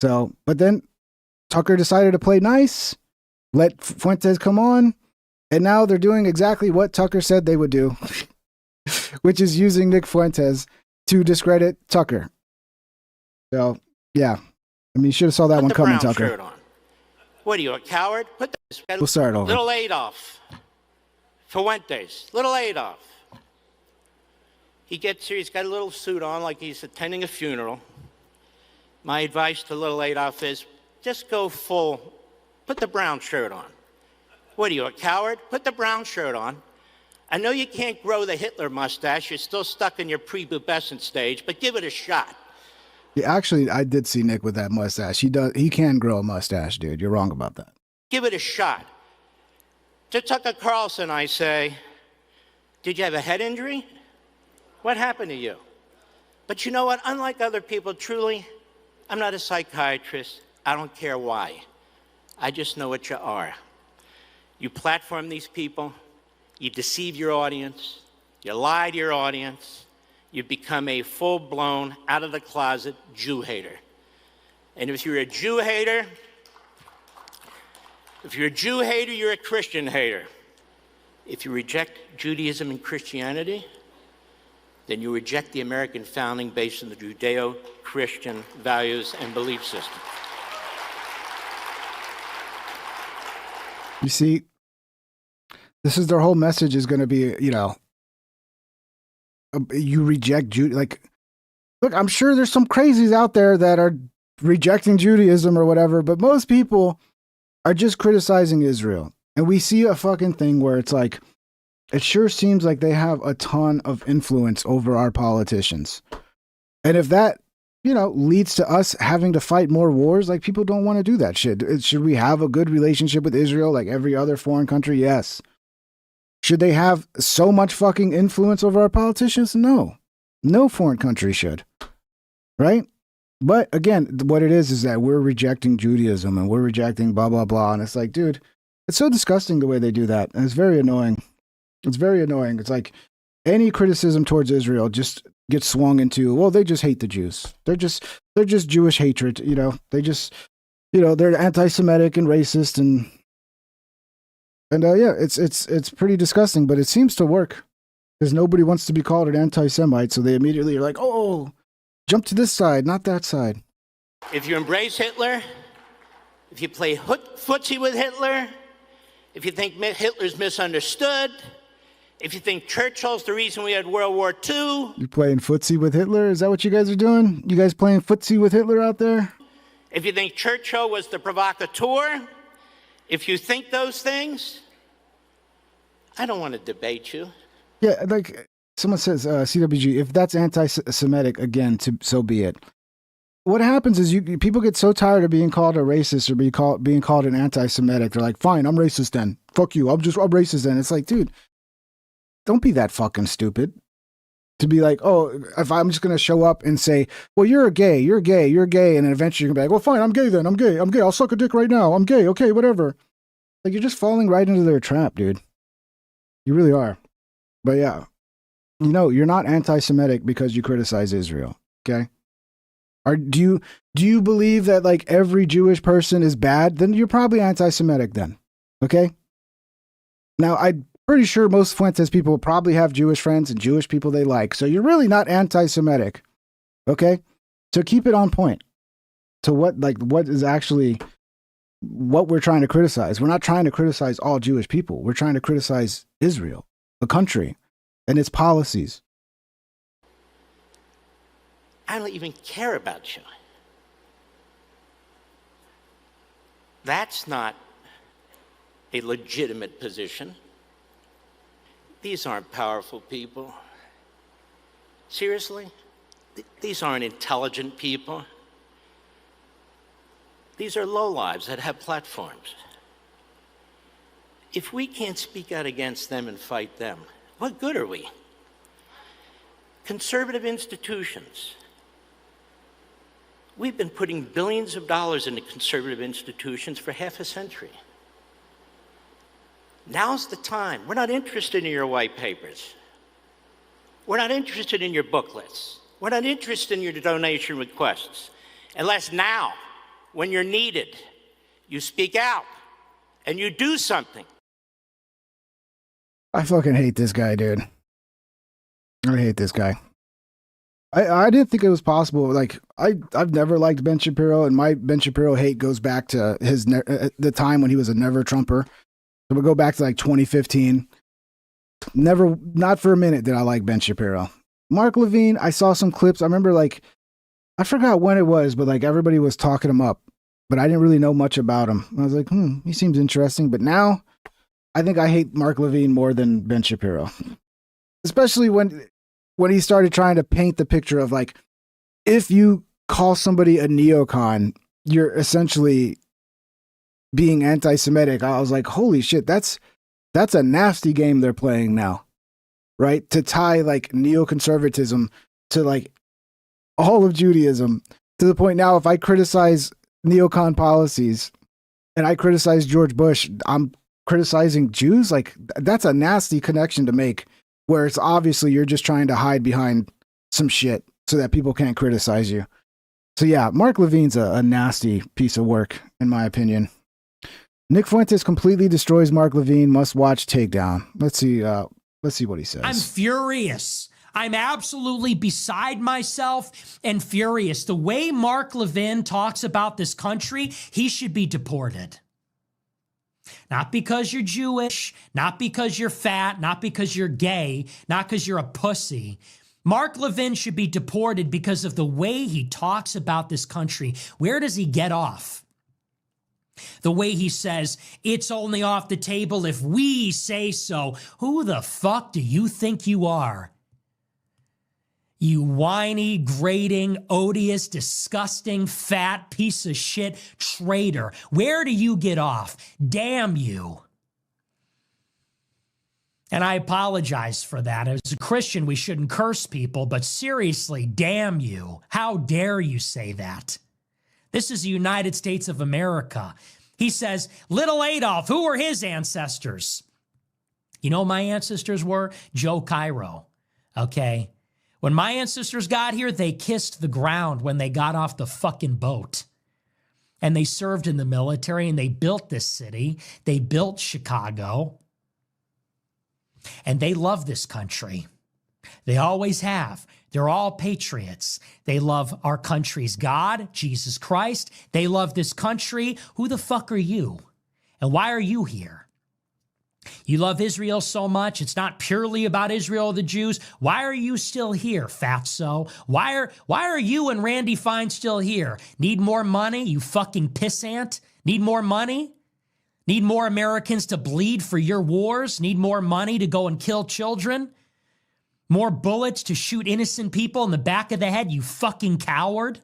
So, but then Tucker decided to play nice, let Fuentes come on, and now they're doing exactly what Tucker said they would do, which is using Nick Fuentes to discredit Tucker. So, yeah. I mean, you should have saw that one coming, Tucker. Shirt on. What are you, a coward? We'll start over. Little Adolf. Fuentes. Little Adolf. He gets here, he's got a little suit on like he's attending a funeral. My advice to little Adolf is just go full, put the brown shirt on. What are you, a coward? Put the brown shirt on. I know you can't grow the Hitler mustache, you're still stuck in your prepubescent stage, but give it a shot. Yeah, actually, I did see Nick with that mustache. He can grow a mustache, dude. You're wrong about that. Give it a shot. To Tucker Carlson, I say, did you have a head injury? What happened to you? But you know what? Unlike other people, truly, I'm not a psychiatrist. I don't care why. I just know what you are. You platform these people. You deceive your audience. You lie to your audience. You become a full-blown, out-of-the-closet Jew hater. And if you're a Jew hater, you're a Christian hater. If you reject Judaism and Christianity, then you reject the American founding based on the Judeo-Christian values and belief system. You see, this is their whole message is going to be, you reject Judaism. Like, look, I'm sure there's some crazies out there that are rejecting Judaism or whatever, but most people are just criticizing Israel. And we see a fucking thing where it's like, it sure seems like they have a ton of influence over our politicians. And if that, leads to us having to fight more wars, like, people don't want to do that shit. Should we have a good relationship with Israel like every other foreign country? Yes. Should they have so much fucking influence over our politicians? No. No foreign country should. Right? But again, what it is that we're rejecting Judaism and we're rejecting blah, blah, blah. And it's like, dude, it's so disgusting the way they do that. And it's very annoying. It's very annoying. It's like any criticism towards Israel just gets swung into, well, they just hate the Jews. They're just Jewish hatred. They just, they're anti-Semitic and racist and yeah, it's pretty disgusting, but it seems to work because nobody wants to be called an anti-Semite. So they immediately are like, oh, jump to this side, not that side. If you embrace Hitler, if you play footsie with Hitler, if you think Hitler's misunderstood, if you think Churchill's the reason we had World War II. You playing footsie with Hitler? Is that what you guys are doing? You guys playing footsie with Hitler out there? If you think Churchill was the provocateur, if you think those things, I don't want to debate you. Yeah, like someone says, CWG, if that's anti-Semitic, again, so be it. What happens is people get so tired of being called a racist or being called an anti-Semitic. They're like, fine, I'm racist then. Fuck you. I'm racist then. It's like, dude, don't be that fucking stupid to be like, oh, if I'm just going to show up and say, well, you're gay. And then eventually you're going to be like, well, fine, I'm gay then. I'm gay. I'll suck a dick right now. I'm gay. Okay, whatever. Like, you're just falling right into their trap, dude. You really are. But yeah, you're not anti-Semitic because you criticize Israel. Okay. Do you believe that like every Jewish person is bad? Then you're probably anti-Semitic then. Okay. Now, I'm pretty sure most Fuentes people probably have Jewish friends and Jewish people they like. So you're really not anti-Semitic. Okay. So keep it on point to what is actually what we're trying to criticize. We're not trying to criticize all Jewish people. We're trying to criticize Israel, the country, and its policies. I don't even care about you. That's not a legitimate position. These aren't powerful people. Seriously? These aren't intelligent people. These are lowlives that have platforms. If we can't speak out against them and fight them, what good are we? Conservative institutions. We've been putting billions of dollars into conservative institutions for half a century. Now's the time. We're not interested in your white papers. We're not interested in your booklets. We're not interested in your donation requests. Unless now, when you're needed, you speak out and you do something. I fucking hate this guy, dude. I hate this guy. I didn't think it was possible. Like, I've never liked Ben Shapiro, and my Ben Shapiro hate goes back to the time when he was a never Trumper. So we'll go back to like 2015. Never, not for a minute did I like Ben Shapiro. Mark Levine, I saw some clips. I remember I forgot when it was, but like everybody was talking him up, but I didn't really know much about him. I was like, he seems interesting. But now I think I hate Mark Levine more than Ben Shapiro, especially when he started trying to paint the picture of like, if you call somebody a neocon, you're essentially being anti-Semitic. I was like, holy shit, that's a nasty game they're playing now, right? To tie like neoconservatism to like all of Judaism, to the point now if I criticize neocon policies and I criticize George Bush, I'm criticizing Jews. Like, that's a nasty connection to make, where it's obviously you're just trying to hide behind some shit so that people can't criticize you. So yeah, Mark Levine's a nasty piece of work, in my opinion. Nick Fuentes completely destroys Mark Levine. Must watch Takedown. Let's see what he says. I'm furious. I'm absolutely beside myself and furious. The way Mark Levin talks about this country, he should be deported. Not because you're Jewish, not because you're fat, not because you're gay, not because you're a pussy. Mark Levin should be deported because of the way he talks about this country. Where does he get off? The way he says, it's only off the table if we say so. Who the fuck do you think you are? You whiny, grating, odious, disgusting, fat piece of shit traitor. Where do you get off? Damn you. And I apologize for that. As a Christian, we shouldn't curse people, but seriously, damn you. How dare you say that? This is the United States of America. He says, little Adolf, who were his ancestors? You know who my ancestors were? Joe Cairo, okay? When my ancestors got here, they kissed the ground when they got off the fucking boat. And they served in the military, and they built this city. They built Chicago. And they love this country. They always have. They're all patriots. They love our country's God, Jesus Christ. They love this country. Who the fuck are you? And why are you here? You love Israel so much. It's not purely about Israel or the Jews. Why are you still here, fatso? Why are you and Randy Fine still here? Need more money, you fucking pissant? Need more money? Need more Americans to bleed for your wars? Need more money to go and kill children? More bullets to shoot innocent people in the back of the head, you fucking coward?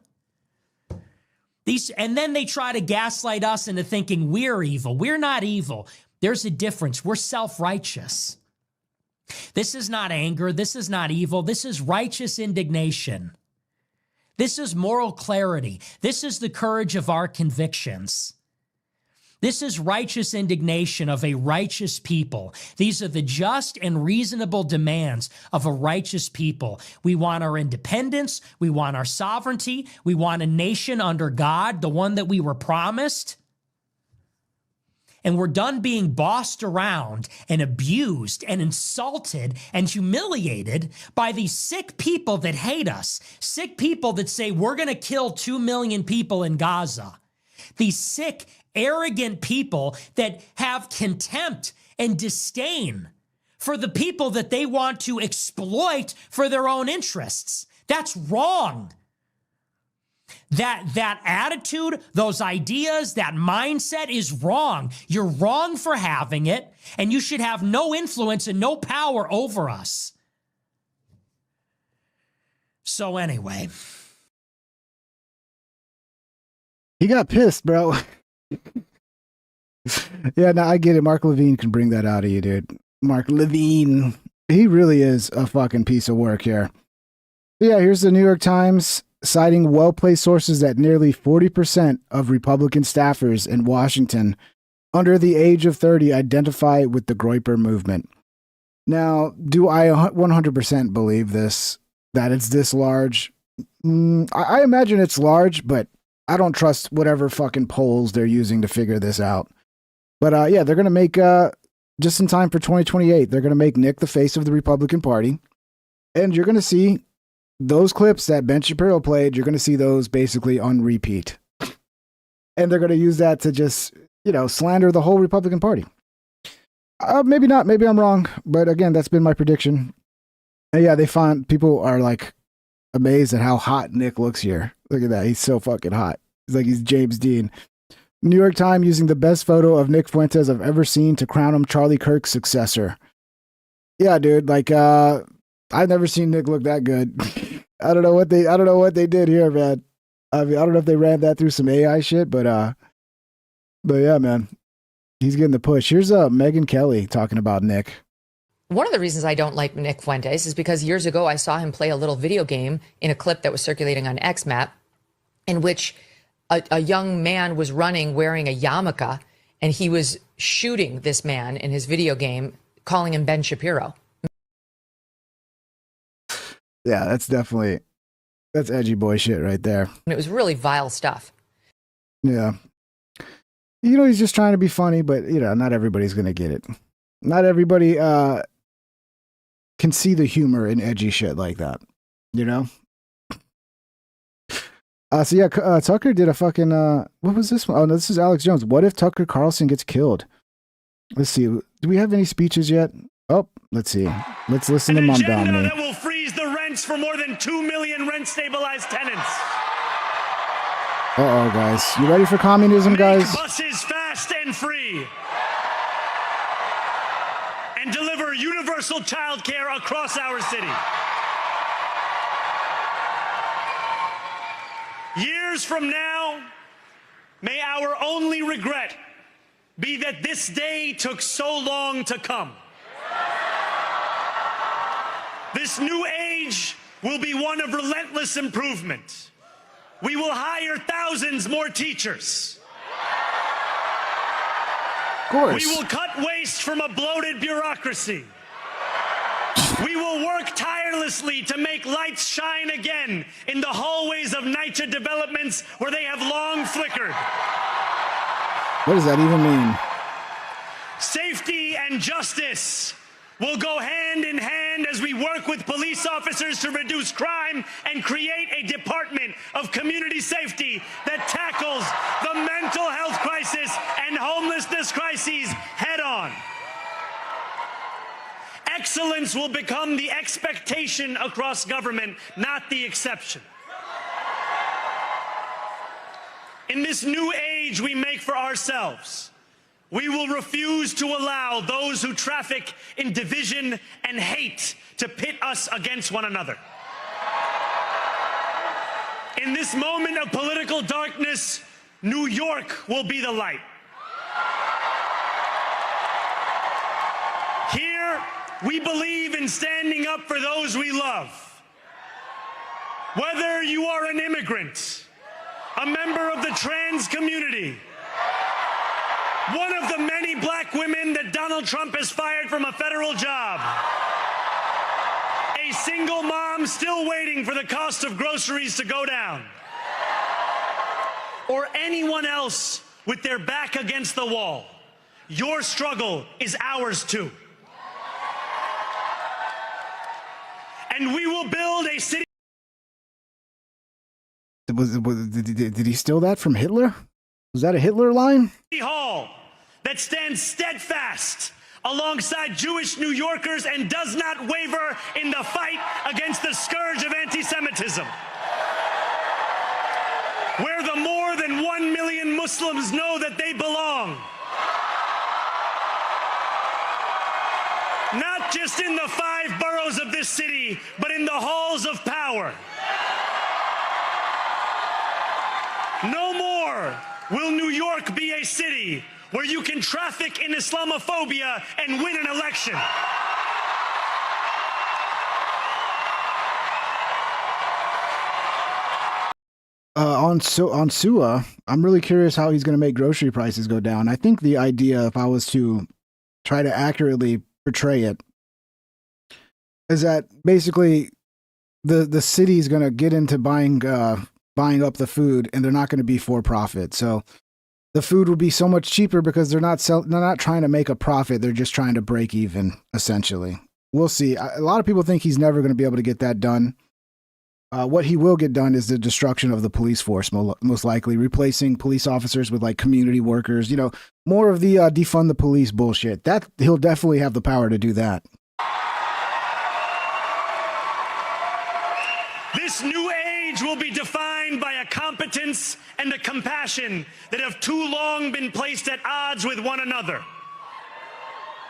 And then they try to gaslight us into thinking we're evil. We're not evil. There's a difference. We're self-righteous. This is not anger. This is not evil. This is righteous indignation. This is moral clarity. This is the courage of our convictions. This is righteous indignation of a righteous people. These are the just and reasonable demands of a righteous people. We want our independence. We want our sovereignty. We want a nation under God, the one that we were promised. And we're done being bossed around and abused and insulted and humiliated by these sick people that hate us. Sick people that say we're going to kill 2 million people in Gaza. These sick, arrogant people that have contempt and disdain for the people that they want to exploit for their own interests. That's wrong. That attitude, those ideas, that mindset is wrong. You're wrong for having it, and you should have no influence and no power over us. So anyway. He got pissed, bro. Yeah, no, I get it. Mark Levine can bring that out of you, dude. Mark Levine. He really is a fucking piece of work here. Yeah, here's the New York Times citing well-placed sources that nearly 40% of Republican staffers in Washington under the age of 30 identify with the Groyper movement. Now, do I 100% believe this, that it's this large? I imagine it's large, but I don't trust whatever fucking polls they're using to figure this out. But yeah, they're going to make, just in time for 2028, they're going to make Nick the face of the Republican Party. And you're going to see those clips that Ben Shapiro played, you're going to see those basically on repeat. And they're going to use that to just, slander the whole Republican Party. Maybe not. Maybe I'm wrong. But again, that's been my prediction. And yeah, people are like amazed at how hot Nick looks here. Look at that. He's so fucking hot. He's like he's James Dean. New York Times using the best photo of Nick Fuentes I've ever seen to crown him Charlie Kirk's successor. Yeah, dude. Like, I've never seen Nick look that good. I don't know what they did here, man. I mean, I don't know if they ran that through some AI shit, but yeah, man. He's getting the push. Here's Megyn Kelly talking about Nick. One of the reasons I don't like Nick Fuentes is because years ago I saw him play a little video game in a clip that was circulating on XMAP in which a young man was running wearing a yarmulke, and he was shooting this man in his video game, calling him Ben Shapiro. Yeah, that's edgy boy shit right there. It was really vile stuff. Yeah. He's just trying to be funny, but, not everybody's going to get it. Not everybody can see the humor in edgy shit like that, So yeah, Tucker did a fucking, what was this one? Oh, no, this is Alex Jones. What if Tucker Carlson gets killed? Let's see. Do we have any speeches yet? Oh, let's see. Let's listen to Mamdani. That will freeze the rents for more than 2 million rent-stabilized tenants. Uh-oh, guys. You ready for communism, guys? Buses fast and free. And deliver universal child care across our city. Years from now, may our only regret be that this day took so long to come. This new age will be one of relentless improvement. We will hire thousands more teachers. Of course. We will cut waste from a bloated bureaucracy. We will work tirelessly to make lights shine again in the hallways of NYC developments where they have long flickered. What does that even mean? Safety and justice will go hand in hand as we work with police officers to reduce crime and create a department of community safety that tackles the mental health crisis and homelessness crises head on. Excellence will become the expectation across government, not the exception. In this new age we make for ourselves, we will refuse to allow those who traffic in division and hate to pit us against one another. In this moment of political darkness, New York will be the light. Here, we believe in standing up for those we love. Whether you are an immigrant, a member of the trans community, one of the many black women that Donald Trump has fired from a federal job, a single mom still waiting for the cost of groceries to go down, or anyone else with their back against the wall, your struggle is ours too. And we will build a city. Did he steal that from Hitler? Was that a Hitler line? Hall that stands steadfast alongside Jewish New Yorkers and does not waver in the fight against the scourge of anti-Semitism. Where the more than 1 million Muslims know that they belong. Not just in the 5 boroughs of this city, but in the halls of power. No more will New York be a city where you can traffic in Islamophobia and win an election. On SUA, I'm really curious how he's going to make grocery prices go down. I think the idea, if I was to try to accurately portray it, is that basically the city's going to get into buying up the food, and they're not going to be for profit. So the food will be so much cheaper because they're not trying to make a profit. They're just trying to break even, essentially. We'll see. A lot of people think he's never going to be able to get that done. What he will get done is the destruction of the police force, most likely, replacing police officers with like community workers, more of the defund the police bullshit. That he'll definitely have the power to do that. This new age will be defined by a competence and a compassion that have too long been placed at odds with one another.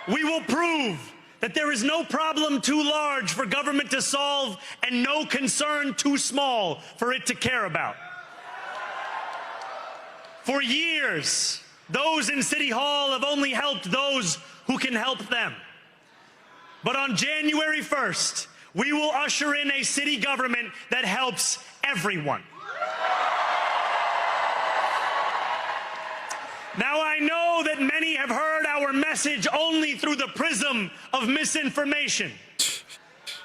We will prove that there is no problem too large for government to solve and no concern too small for it to care about. For years, those in City Hall have only helped those who can help them. But on January 1st, we will usher in a city government that helps everyone. Now, I know that many have heard our message only through the prism of misinformation.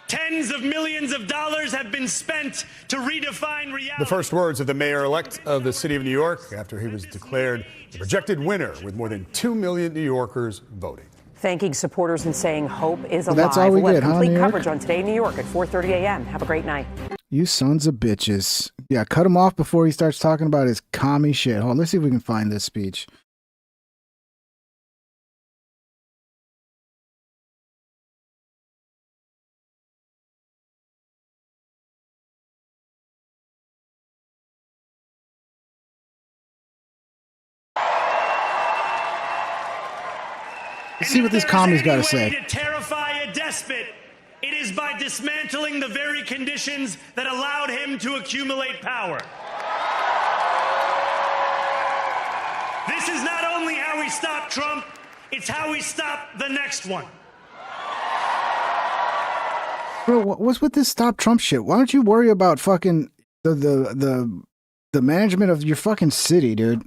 Tens of millions of dollars have been spent to redefine reality. The first words of the mayor-elect of the city of New York after he was declared the projected winner with more than 2 million New Yorkers voting. Thanking supporters and saying hope is alive. That's all we we'll get, have complete New York? coverage on Today in New York at 4:30 a.m. Have a great night. You sons of bitches. Yeah, cut him off before he starts talking about his commie shit. Hold on, let's see if we can find this speech. Let's see what these commies got to say. To terrify a despot, it is by dismantling the very conditions that allowed him to accumulate power. This is not only how we stop Trump, it's how we stop the next one. Bro, what's with this stop Trump shit? Why don't you worry about fucking the management of your fucking city, dude?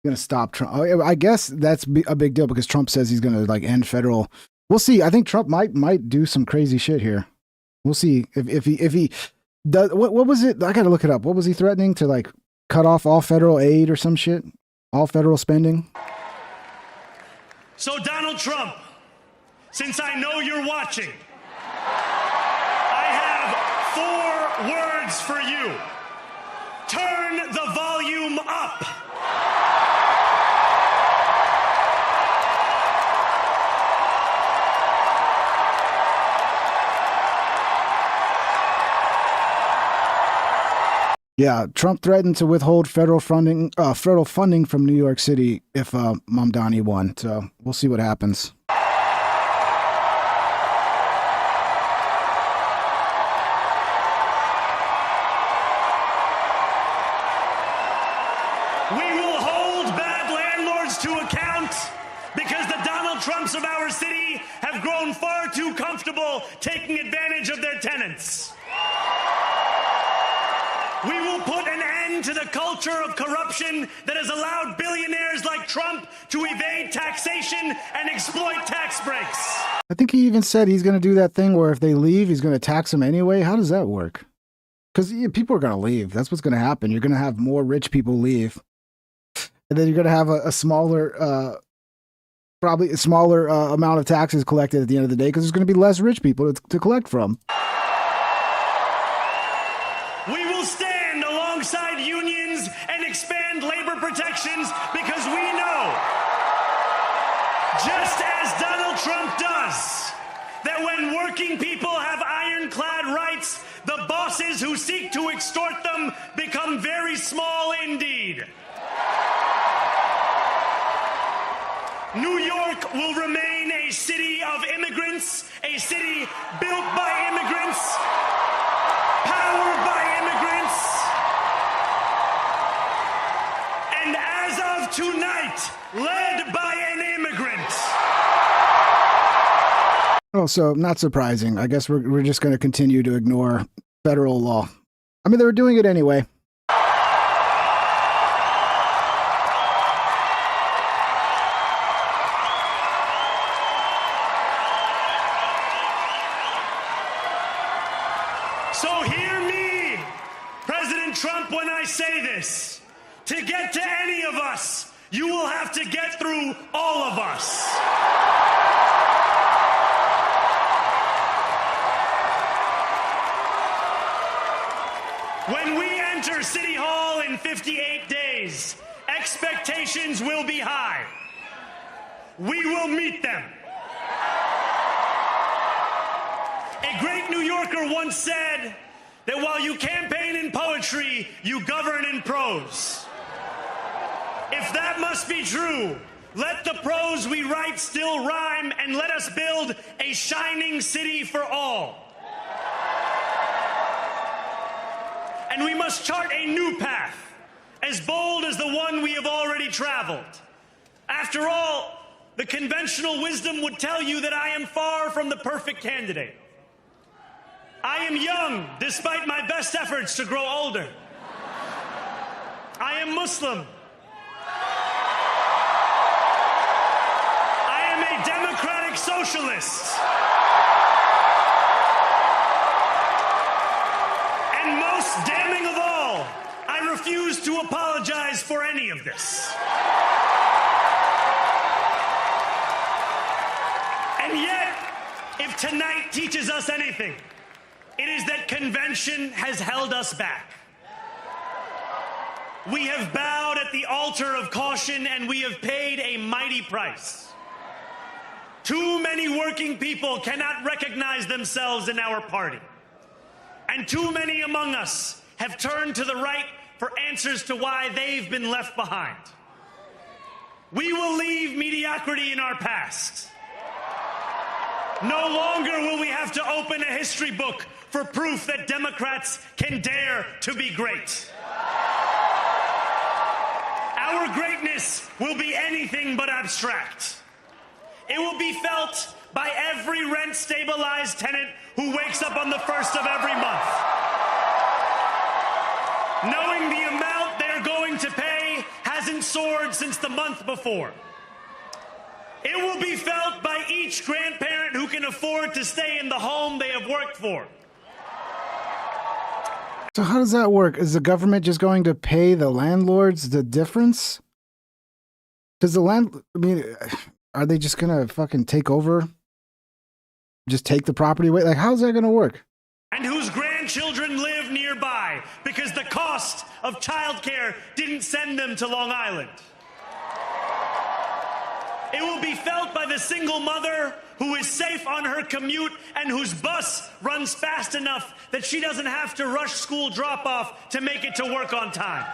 You're gonna stop Trump. I guess that's a big deal because Trump says he's gonna like end federal. We'll see. I think Trump might do some crazy shit here. We'll see if he does. What was it? I gotta look it up. What was he threatening to like cut off all federal aid or some shit? All federal spending. So Donald Trump, since I know you're watching, I have 4 words for you. Turn the volume up. Yeah, Trump threatened to withhold federal funding from New York City if Mamdani won. So we'll see what happens. We will hold bad landlords to account because the Donald Trumps of our city have grown far too comfortable taking advantage of their tenants. We will put an end to the culture of corruption that has allowed billionaires like Trump to evade taxation and exploit tax breaks. I think he even said he's going to do that thing where if they leave, he's going to tax them anyway. How does that work? Because people are going to leave. That's what's going to happen. You're going to have more rich people leave. And then you're going to have a smaller, probably a smaller amount of taxes collected at the end of the day because there's going to be less rich people to collect from. We will stand alongside unions and expand labor protections because we know, just as Donald Trump does, that when working people have ironclad rights, the bosses who seek to extort them become very small indeed. New York will remain a city of immigrants, a city built by immigrants, powered by immigrants, and as of tonight, led by an immigrant. Oh, so not surprising. I guess we're just going to continue to ignore federal law. I mean, they were doing it anyway. So hear me, President Trump, when I say this. To get to any of us, you will have to get through all of us. When we enter City Hall in 58 days, expectations will be high. We will meet them. A great New Yorker once said that while you campaign in poetry, you govern in prose. If that must be true, let the prose we write still rhyme and let us build a shining city for all. And we must chart a new path, as bold as the one we have already traveled. After all, the conventional wisdom would tell you that I am far from the perfect candidate. I am young, despite my best efforts to grow older. I am Muslim. I am a democratic socialist. And most damning of all, I refuse to apologize for any of this. And yet, if tonight teaches us anything, it is that convention has held us back. We have bowed at the altar of caution and we have paid a mighty price. Too many working people cannot recognize themselves in our party. And too many among us have turned to the right for answers to why they've been left behind. We will leave mediocrity in our past. No longer will we have to open a history book for proof that Democrats can dare to be great. Our greatness will be anything but abstract. It will be felt by every rent-stabilized tenant who wakes up on the first of every month, knowing the amount they're going to pay hasn't soared since the month before. It will be felt by each grandparent who can afford to stay in the home they have worked for. So how does that work? Is the government just going to pay the landlords the difference? Does are they just going to fucking take over? Just take the property away? Like, how's that going to work? And whose grandchildren live nearby because the cost of childcare didn't send them to Long Island. It will be felt by the single mother who is safe on her commute and whose bus runs fast enough that she doesn't have to rush school drop-off to make it to work on time.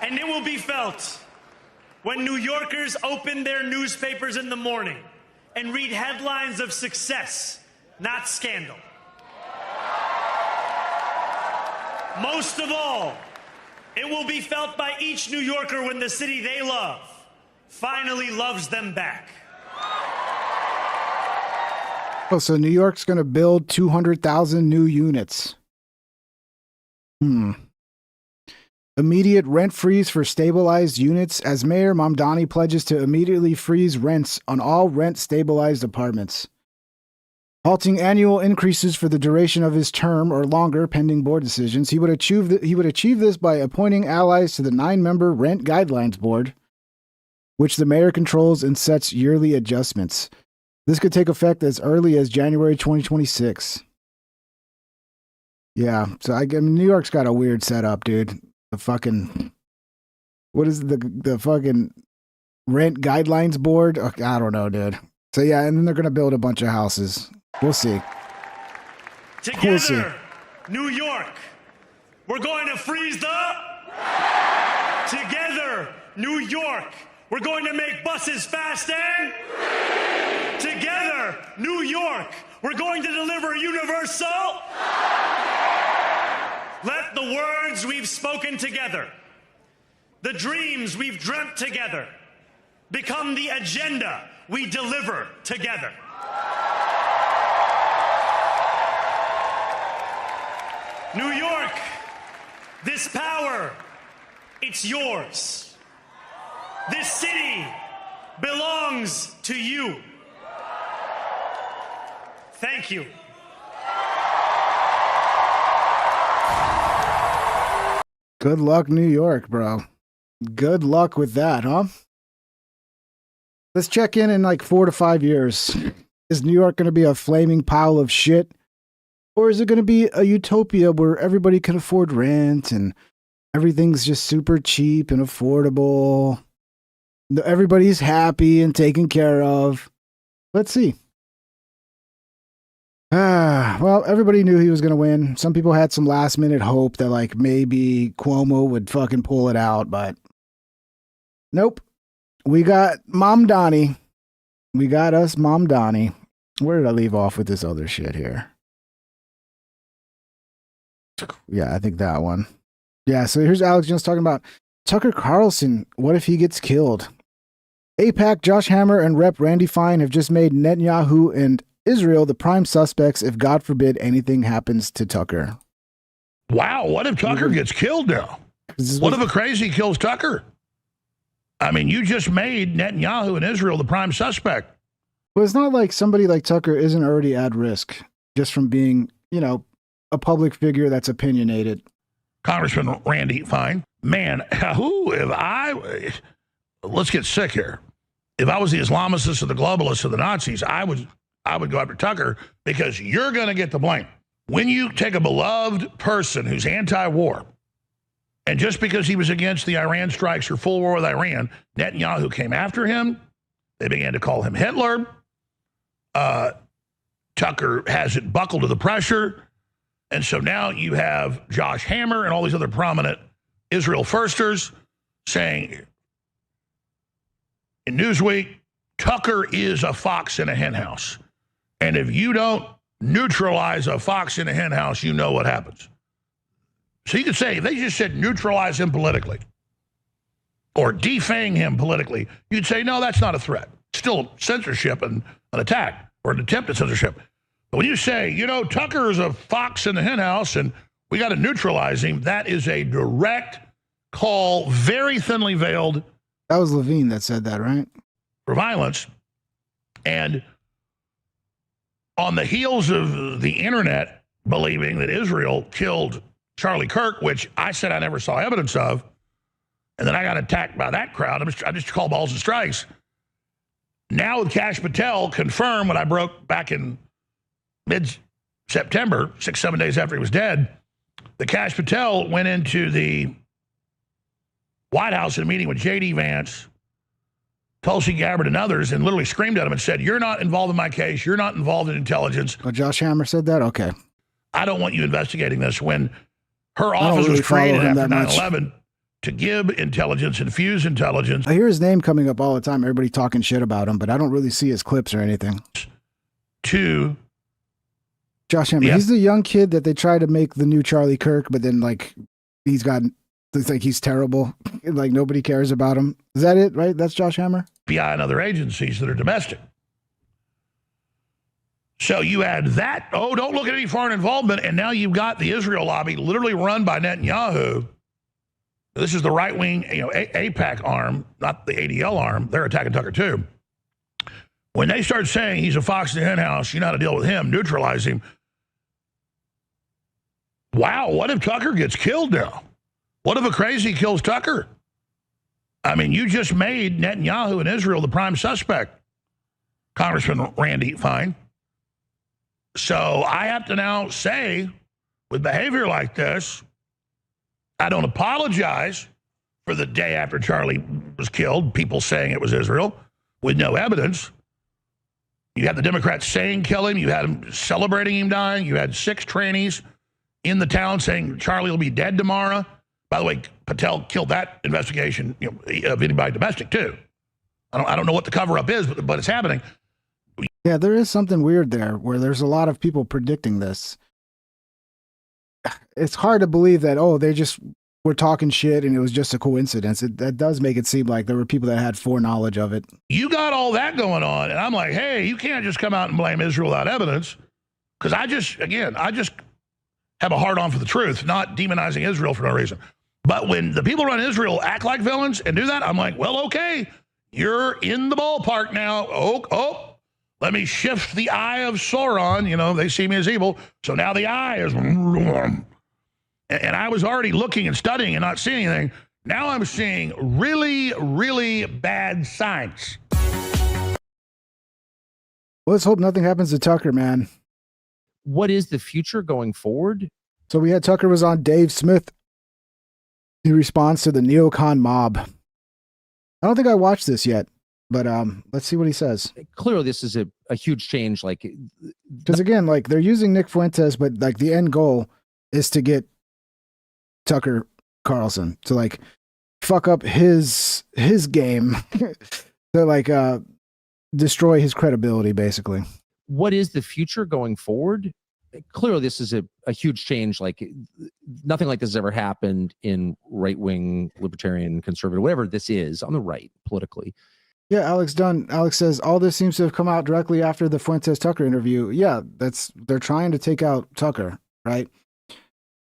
And it will be felt when New Yorkers open their newspapers in the morning and read headlines of success, not scandal. Most of all, it will be felt by each New Yorker when the city they love finally loves them back. Oh, so New York's going to build 200,000 new units. Immediate rent freeze for stabilized units as Mayor Mamdani pledges to immediately freeze rents on all rent-stabilized apartments. Halting annual increases for the duration of his term or longer pending board decisions. He would achieve this by appointing allies to the 9-member Rent Guidelines Board, which the mayor controls and sets yearly adjustments. This could take effect as early as January 2026. Yeah, so New York's got a weird setup, dude. The fucking... What is the fucking Rent Guidelines Board? I don't know, dude. So yeah, and then they're going to build a bunch of houses. We'll see. Together, We'll see. New York, we're going to freeze Together, New York, we're going to make buses fast and... Together, New York, we're going to deliver universal... Let the words we've spoken together, the dreams we've dreamt together, become the agenda we deliver together. New York, this power, it's yours. This city belongs to you. Thank you. Good luck, New York, bro. Good luck with that, huh? Let's check in like 4 to 5 years. Is New York going to be a flaming pile of shit? Or is it going to be a utopia where everybody can afford rent and everything's just super cheap and affordable? Everybody's happy and taken care of. Let's see. Well, everybody knew he was going to win. Some people had some last minute hope that like maybe Cuomo would fucking pull it out, but nope. We got Mamdani. We got us Mamdani. Where did I leave off with this other shit here? Yeah, I think that one. Yeah, so here's Alex Jones talking about Tucker Carlson. What if he gets killed? AIPAC, Josh Hammer, and Rep. Randy Fine have just made Netanyahu and Israel the prime suspects if, God forbid, anything happens to Tucker. Wow, what if Tucker gets killed now? What if a crazy kills Tucker? I mean, you just made Netanyahu and Israel the prime suspect. Well, it's not like somebody like Tucker isn't already at risk just from being, a public figure that's opinionated. Congressman Randy Fine, man, let's get sick here. If I was the Islamicists or the globalists or the Nazis, I would go after Tucker because you're going to get the blame. When you take a beloved person who's anti-war, and just because he was against the Iran strikes or full war with Iran, Netanyahu came after him. They began to call him Hitler. Tucker hasn't buckled to the pressure. And so now you have Josh Hammer and all these other prominent Israel firsters saying in Newsweek, Tucker is a fox in a henhouse. And if you don't neutralize a fox in a henhouse, you know what happens. So you could say, if they just said neutralize him politically or defang him politically, you'd say, no, that's not a threat. Still censorship and an attack or an attempt at censorship. But when you say, you know, Tucker is a fox in the henhouse and we got to neutralize him, that is a direct call, very thinly veiled. That was Levine that said that, right? For violence. And on the heels of the internet believing that Israel killed Charlie Kirk, which I said I never saw evidence of, and then I got attacked by that crowd. I just call balls and strikes. Now with Kash Patel confirmed what I broke back in mid-September, 6-7 days after he was dead, that Kash Patel went into the White House in a meeting with J.D. Vance, Tulsi Gabbard, and others, and literally screamed at him and said, you're not involved in my case. You're not involved in intelligence. Oh, Josh Hammer said that? Okay. I don't want you investigating this, when her office was created after 9/11 to give intelligence, infuse intelligence. I hear his name coming up all the time. Everybody talking shit about him, but I don't really see his clips or anything. To Josh Hammer. Yeah. He's the young kid that they try to make the new Charlie Kirk, but then like it's like he's terrible. Like nobody cares about him. Is that it, right? That's Josh Hammer? FBI and other agencies that are domestic. So you add that, oh, don't look at any foreign involvement, and now you've got the Israel lobby literally run by Netanyahu. This is the right-wing, AIPAC arm, not the ADL arm. They're attacking Tucker too. When they start saying he's a fox in the henhouse, you know how to deal with him, neutralize him. Wow, what if Tucker gets killed now? What if a crazy kills Tucker? I mean, you just made Netanyahu and Israel the prime suspect, Congressman Randy Fine. So I have to now say, with behavior like this, I don't apologize for the day after Charlie was killed, people saying it was Israel with no evidence. You had the Democrats saying kill him. You had them celebrating him dying. You had 6 trainees in the town saying Charlie will be dead tomorrow. By the way, Patel killed that investigation of anybody domestic too. I don't know what the cover-up is, but it's happening. Yeah, there is something weird there where there's a lot of people predicting this. It's hard to believe that, oh, they just were talking shit and it was just a coincidence. That does make it seem like there were people that had foreknowledge of it. You got all that going on, and I'm like, hey, you can't just come out and blame Israel without evidence, because I just have a hard-on for the truth, not demonizing Israel for no reason. But when the people run Israel act like villains and do that, I'm like, well, okay, you're in the ballpark now. Oh, let me shift the eye of Zohran. They see me as evil, so now the eye is... And I was already looking and studying and not seeing anything. Now I'm seeing really, really bad signs. Well, let's hope nothing happens to Tucker, man. What is the future going forward? So we had Tucker was on Dave Smith. He responds to the neocon mob. I don't think I watched this yet, but let's see what he says. Clearly, this is a huge change. Because again, like they're using Nick Fuentes, but like the end goal is to get Tucker Carlson to like fuck up his game to like destroy his credibility, basically. What is the future going forward? Clearly, this is a huge change. Nothing like this has ever happened in right-wing, libertarian, conservative, whatever this is on the right politically. Yeah, Alex Dunn. Alex says all this seems to have come out directly after the Fuentes Tucker interview. Yeah, they're trying to take out Tucker, right?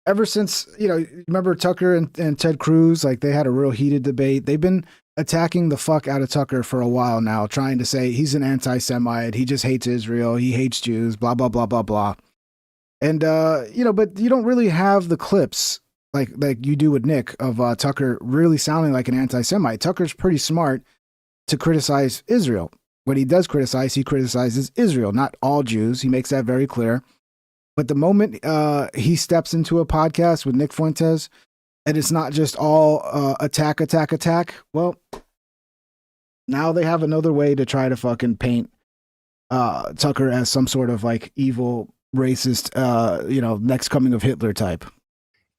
Ever since, remember Tucker and Ted Cruz, like they had a real heated debate. They've been attacking the fuck out of Tucker for a while now, trying to say he's an anti-Semite. He just hates Israel. He hates Jews, blah, blah, blah, blah, blah. And, but you don't really have the clips like you do with Nick of Tucker really sounding like an anti-Semite. Tucker's pretty smart to criticize Israel. When he does criticize, he criticizes Israel, not all Jews. He makes that very clear. But the moment he steps into a podcast with Nick Fuentes, and it's not just all attack, well, now they have another way to try to fucking paint Tucker as some sort of like evil, racist, next coming of Hitler type.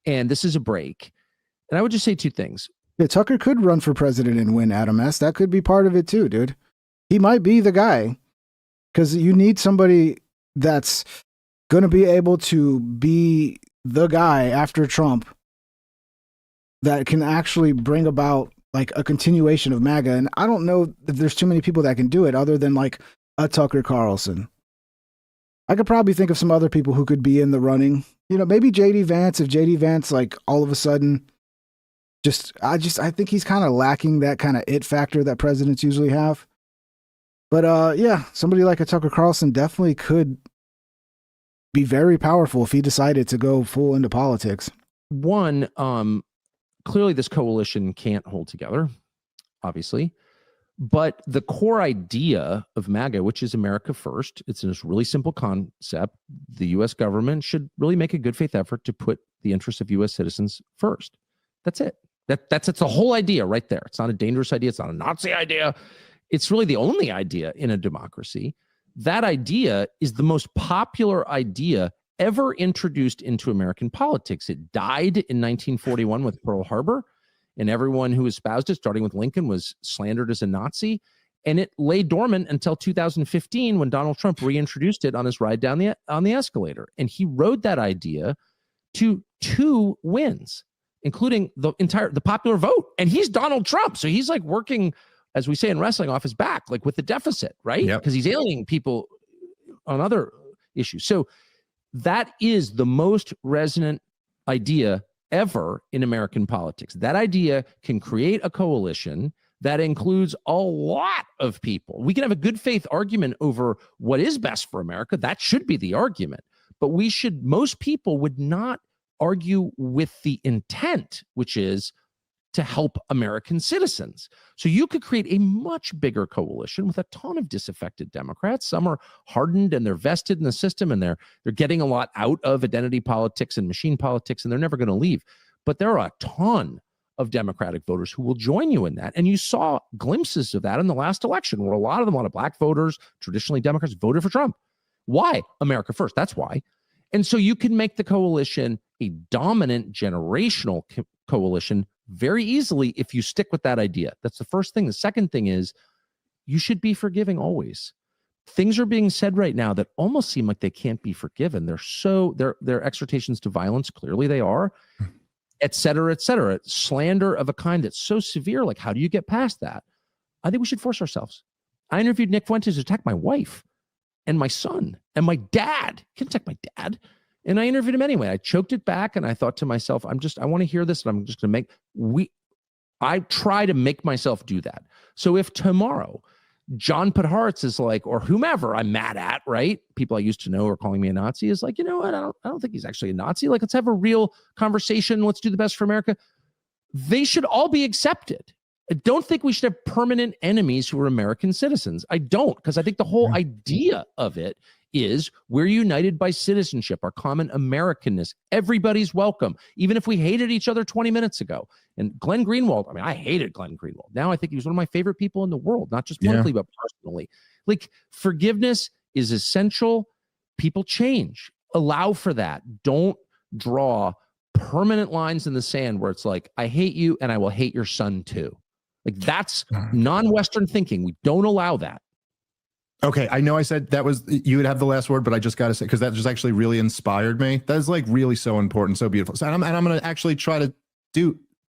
And this is a break. And I would just say 2 things. Yeah, Tucker could run for president and win, Adam S. That could be part of it too, dude. He might be the guy, because you need somebody that's going to be able to be the guy after Trump that can actually bring about like a continuation of MAGA. And I don't know if there's too many people that can do it other than like a Tucker Carlson. I could probably think of some other people who could be in the running. You know, maybe JD Vance, if JD Vance, like all of a sudden, I think he's kind of lacking that kind of it factor that presidents usually have. But yeah, somebody like a Tucker Carlson definitely could be very powerful if he decided to go full into politics. One, clearly this coalition can't hold together, obviously. But the core idea of MAGA, which is America first, it's a really simple concept. The U.S. government should really make a good faith effort to put the interests of U.S. citizens first. That's it. That's the whole idea right there. It's not a dangerous idea. It's not a Nazi idea. It's really the only idea in a democracy. That idea is the most popular idea ever introduced into American politics. It died in 1941 with Pearl Harbor, and everyone who espoused it, starting with Lincoln, was slandered as a Nazi. And it lay dormant until 2015 when Donald Trump reintroduced it on his ride down on the escalator. And he rode that idea to 2 wins, including the popular vote. And he's Donald Trump. So he's like working, as we say in wrestling, off his back, like with the deficit, right? Because he's alienating people on other issues. So that is the most resonant idea ever in American politics. That idea can create a coalition that includes a lot of people. We can have a good faith argument over what is best for America. That should be the argument. But most people would not argue with the intent, which is to help American citizens. So you could create a much bigger coalition with a ton of disaffected Democrats. Some are hardened and they're vested in the system, and they're getting a lot out of identity politics and machine politics, and they're never going to leave. But there are a ton of Democratic voters who will join you in that. And you saw glimpses of that in the last election, where a lot of them, a lot of black voters, traditionally Democrats, voted for Trump. Why? America first. That's why. And so you can make the coalition a dominant generational coalition very easily if you stick with that idea. That's the first thing. The second thing is you should be forgiving always. Things are being said right now that almost seem like they can't be forgiven. They're exhortations to violence. Clearly they are, et cetera, et cetera. Slander of a kind that's so severe. Like, how do you get past that? I think we should force ourselves. I interviewed Nick Fuentes to attack my wife and my son and my dad. Can't attack my dad. And I interviewed him anyway. I choked it back, and I thought to myself, I want to hear this, and I'm just going to I try to make myself do that. So if tomorrow John Podhoretz is like, or whomever I'm mad at, right? People I used to know are calling me a Nazi, is like, you know what? I don't think he's actually a Nazi. Like, let's have a real conversation. Let's do the best for America. They should all be accepted. I don't think we should have permanent enemies who are American citizens. I don't, because I think the whole idea of it is we're united by citizenship, our common Americanness. Everybody's welcome, even if we hated each other 20 minutes ago. And Glenn Greenwald, I mean, I hated Glenn Greenwald. Now I think he was one of my favorite people in the world, not just politically, but personally. Like, forgiveness is essential. People change. Allow for that. Don't draw permanent lines in the sand where it's like, I hate you and I will hate your son too. Like, that's non-Western thinking. We don't allow that. Okay, I know I said that was you would have the last word, but I just got to say, because that just actually really inspired me. That is like really so important, so beautiful. So, and I'm going to actually try to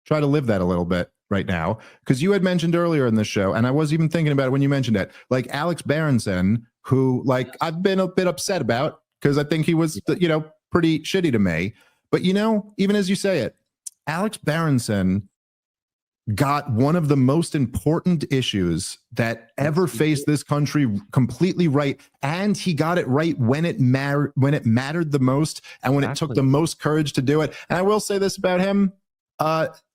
live that a little bit right now, because you had mentioned earlier in the show, and I was even thinking about it when you mentioned it, like Alex Berenson, who like I've been a bit upset about because I think he was pretty shitty to me. But even as you say it, Alex Berenson got one of the most important issues that ever faced this country completely right, and he got it right when it mattered the most, and when it took the most courage to do it. And I will say this about him: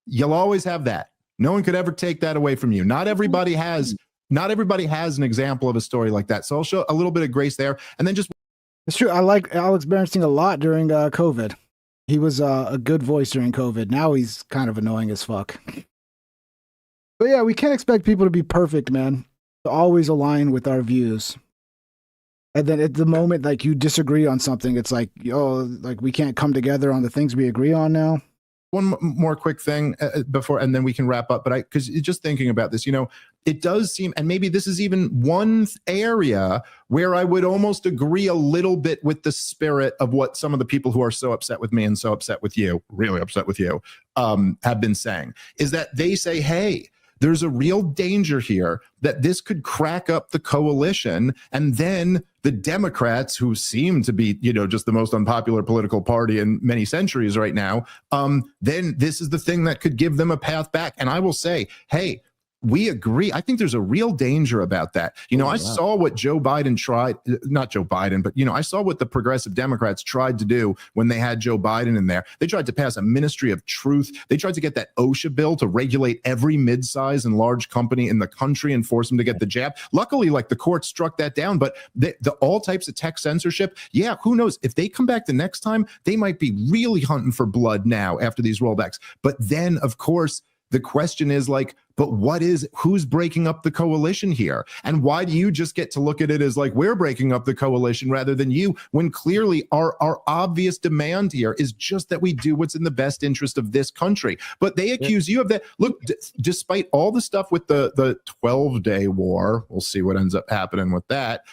you'll always have that. No one could ever take that away from you. Not everybody has an example of a story like that. So I'll show a little bit of grace there, and then just. It's true. I like Alex Berenson a lot during COVID. He was a good voice during COVID. Now he's kind of annoying as fuck. But yeah, we can't expect people to be perfect, man. To always align with our views. And then at the moment, like, you disagree on something, it's like, like, we can't come together on the things we agree on now. one more quick thing before, and then we can wrap up. But because just thinking about this, it does seem, and maybe this is even one area where I would almost agree a little bit with the spirit of what some of the people who are so upset with me and so upset with you, really upset with you, have been saying, is that they say, hey, there's a real danger here that this could crack up the coalition, and then the Democrats, who seem to be, just the most unpopular political party in many centuries right now, then this is the thing that could give them a path back. And I will say, hey, we agree. I think there's a real danger about that. I saw what Joe Biden tried, not Joe Biden, but, I saw what the progressive Democrats tried to do when they had Joe Biden in there. They tried to pass a ministry of truth. They tried to get that OSHA bill to regulate every midsize and large company in the country and force them to get the jab. Luckily, the court struck that down, but the all types of tech censorship, yeah, who knows? If they come back the next time, they might be really hunting for blood now after these rollbacks. But then, of course, the question is but who's breaking up the coalition here? And why do you just get to look at it as we're breaking up the coalition rather than you, when clearly our obvious demand here is just that we do what's in the best interest of this country? But they accuse you of that. Look, despite all the stuff with the 12-day war, we'll see what ends up happening with that.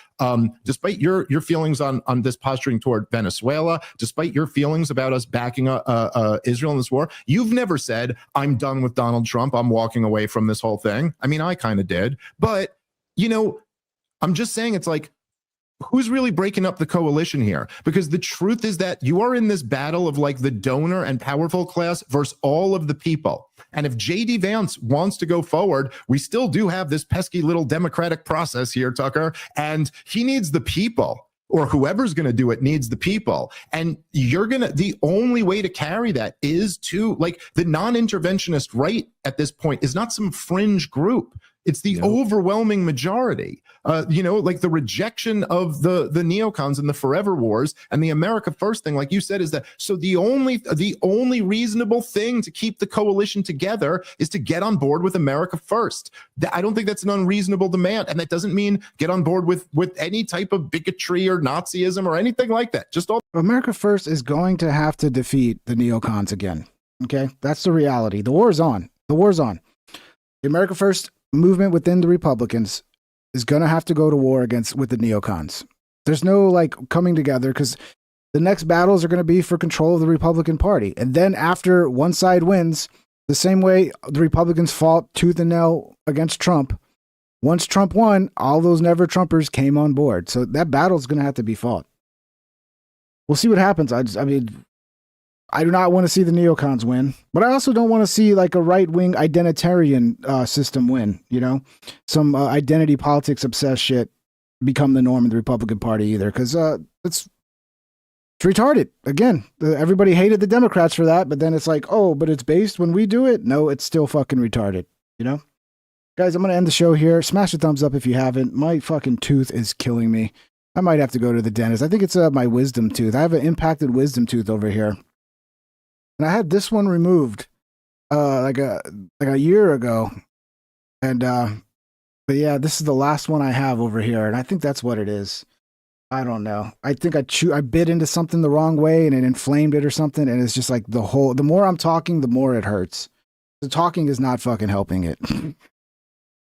Despite your feelings on this posturing toward Venezuela, despite your feelings about us backing Israel in this war, you've never said, I'm done with Donald Trump, I'm walking away from this whole thing. I mean, I kind of did. But, I'm just saying it's who's really breaking up the coalition here? Because the truth is that you are in this battle of the donor and powerful class versus all of the people. And if J.D. Vance wants to go forward, we still do have this pesky little democratic process here, Tucker, and he needs the people, or whoever's going to do it needs the people. And the only way to carry that is to, the non-interventionist right at this point is not some fringe group. It's the overwhelming majority. The rejection of the neocons and the forever wars and the America First thing, like you said, is that so the only reasonable thing to keep the coalition together is to get on board with America First. I don't think that's an unreasonable demand, and that doesn't mean get on board with any type of bigotry or Nazism or anything like that. Just all America First is going to have to defeat the neocons again. Okay, that's the reality. The war is on. The America First movement within the Republicans is going to have to go to war with the neocons. There's no coming together, because the next battles are going to be for control of the Republican Party. And then after one side wins, the same way the Republicans fought tooth and nail against Trump, once Trump won, all those never Trumpers came on board. So that battle is going to have to be fought. We'll see what happens. I do not want to see the neocons win, but I also don't want to see a right-wing identitarian system win, some identity politics obsessed shit become the norm in the Republican Party either, because it's retarded. Again, everybody hated the Democrats for that, but then it's but it's based when we do it. No, it's still fucking retarded, Guys, I'm going to end the show here. Smash a thumbs up if you haven't. My fucking tooth is killing me. I might have to go to the dentist. I think it's my wisdom tooth. I have an impacted wisdom tooth over here. And I had this one removed like a year ago. And but yeah, this is the last one I have over here, and I think that's what it is. I don't know. I think I bit into something the wrong way and it inflamed it or something, and it's just the more I'm talking, the more it hurts. The talking is not fucking helping it.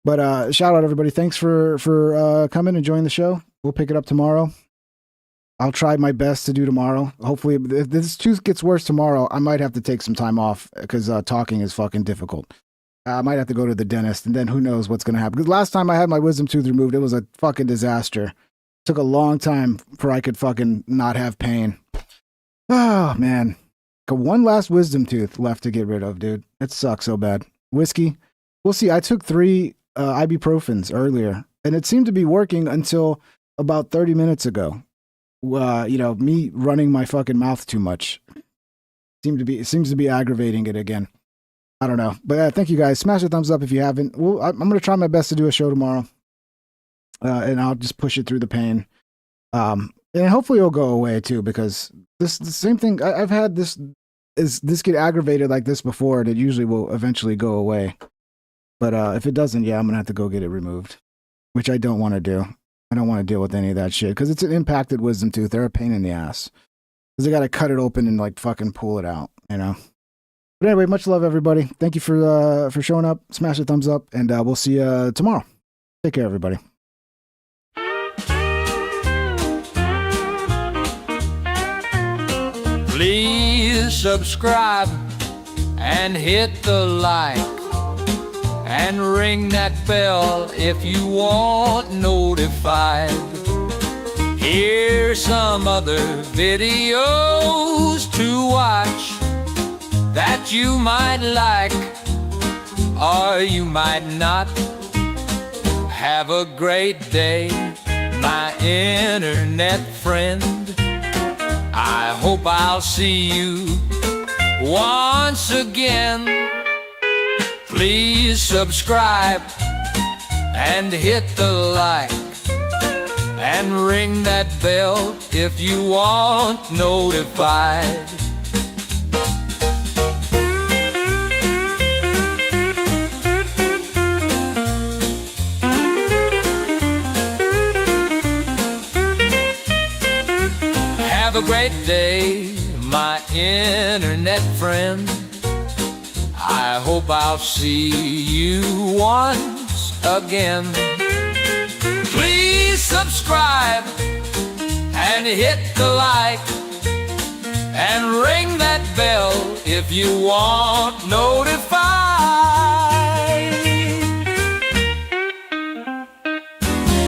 But shout out everybody. Thanks for coming and joining the show. We'll pick it up tomorrow. I'll try my best to do tomorrow. Hopefully, if this tooth gets worse tomorrow, I might have to take some time off because talking is fucking difficult. I might have to go to the dentist, and then who knows what's going to happen. Because last time I had my wisdom tooth removed, it was a fucking disaster. It took a long time before I could fucking not have pain. Oh, man. Got one last wisdom tooth left to get rid of, dude. It sucks so bad. Whiskey. We'll see. I took 3 ibuprofens earlier, and it seemed to be working until about 30 minutes ago. Me running my fucking mouth too much it seems to be aggravating it again. I don't know, but thank you guys. Smash a thumbs up if you haven't. I'm gonna try my best to do a show tomorrow, and I'll just push it through the pain, and hopefully it'll go away too, because the same thing I've had this get aggravated like this before, and it usually will eventually go away. But if it doesn't, yeah, I'm gonna have to go get it removed, which I don't want to do. I don't want to deal with any of that shit because it's an impacted wisdom tooth. They're a pain in the ass because they got to cut it open and fucking pull it out, But anyway, much love, everybody. Thank you for showing up. Smash the thumbs up, and we'll see you tomorrow. Take care, everybody. Please subscribe and hit the like and ring that bell if you want notified. Here's some other videos to watch that you might like or you might not. Have a great day, my internet friend. I hope I'll see you once again. Please subscribe and hit the like and ring that bell if you want notified. Have a great day, my internet friend. I hope I'll see you once again. Please subscribe and hit the like and ring that bell if you want notification.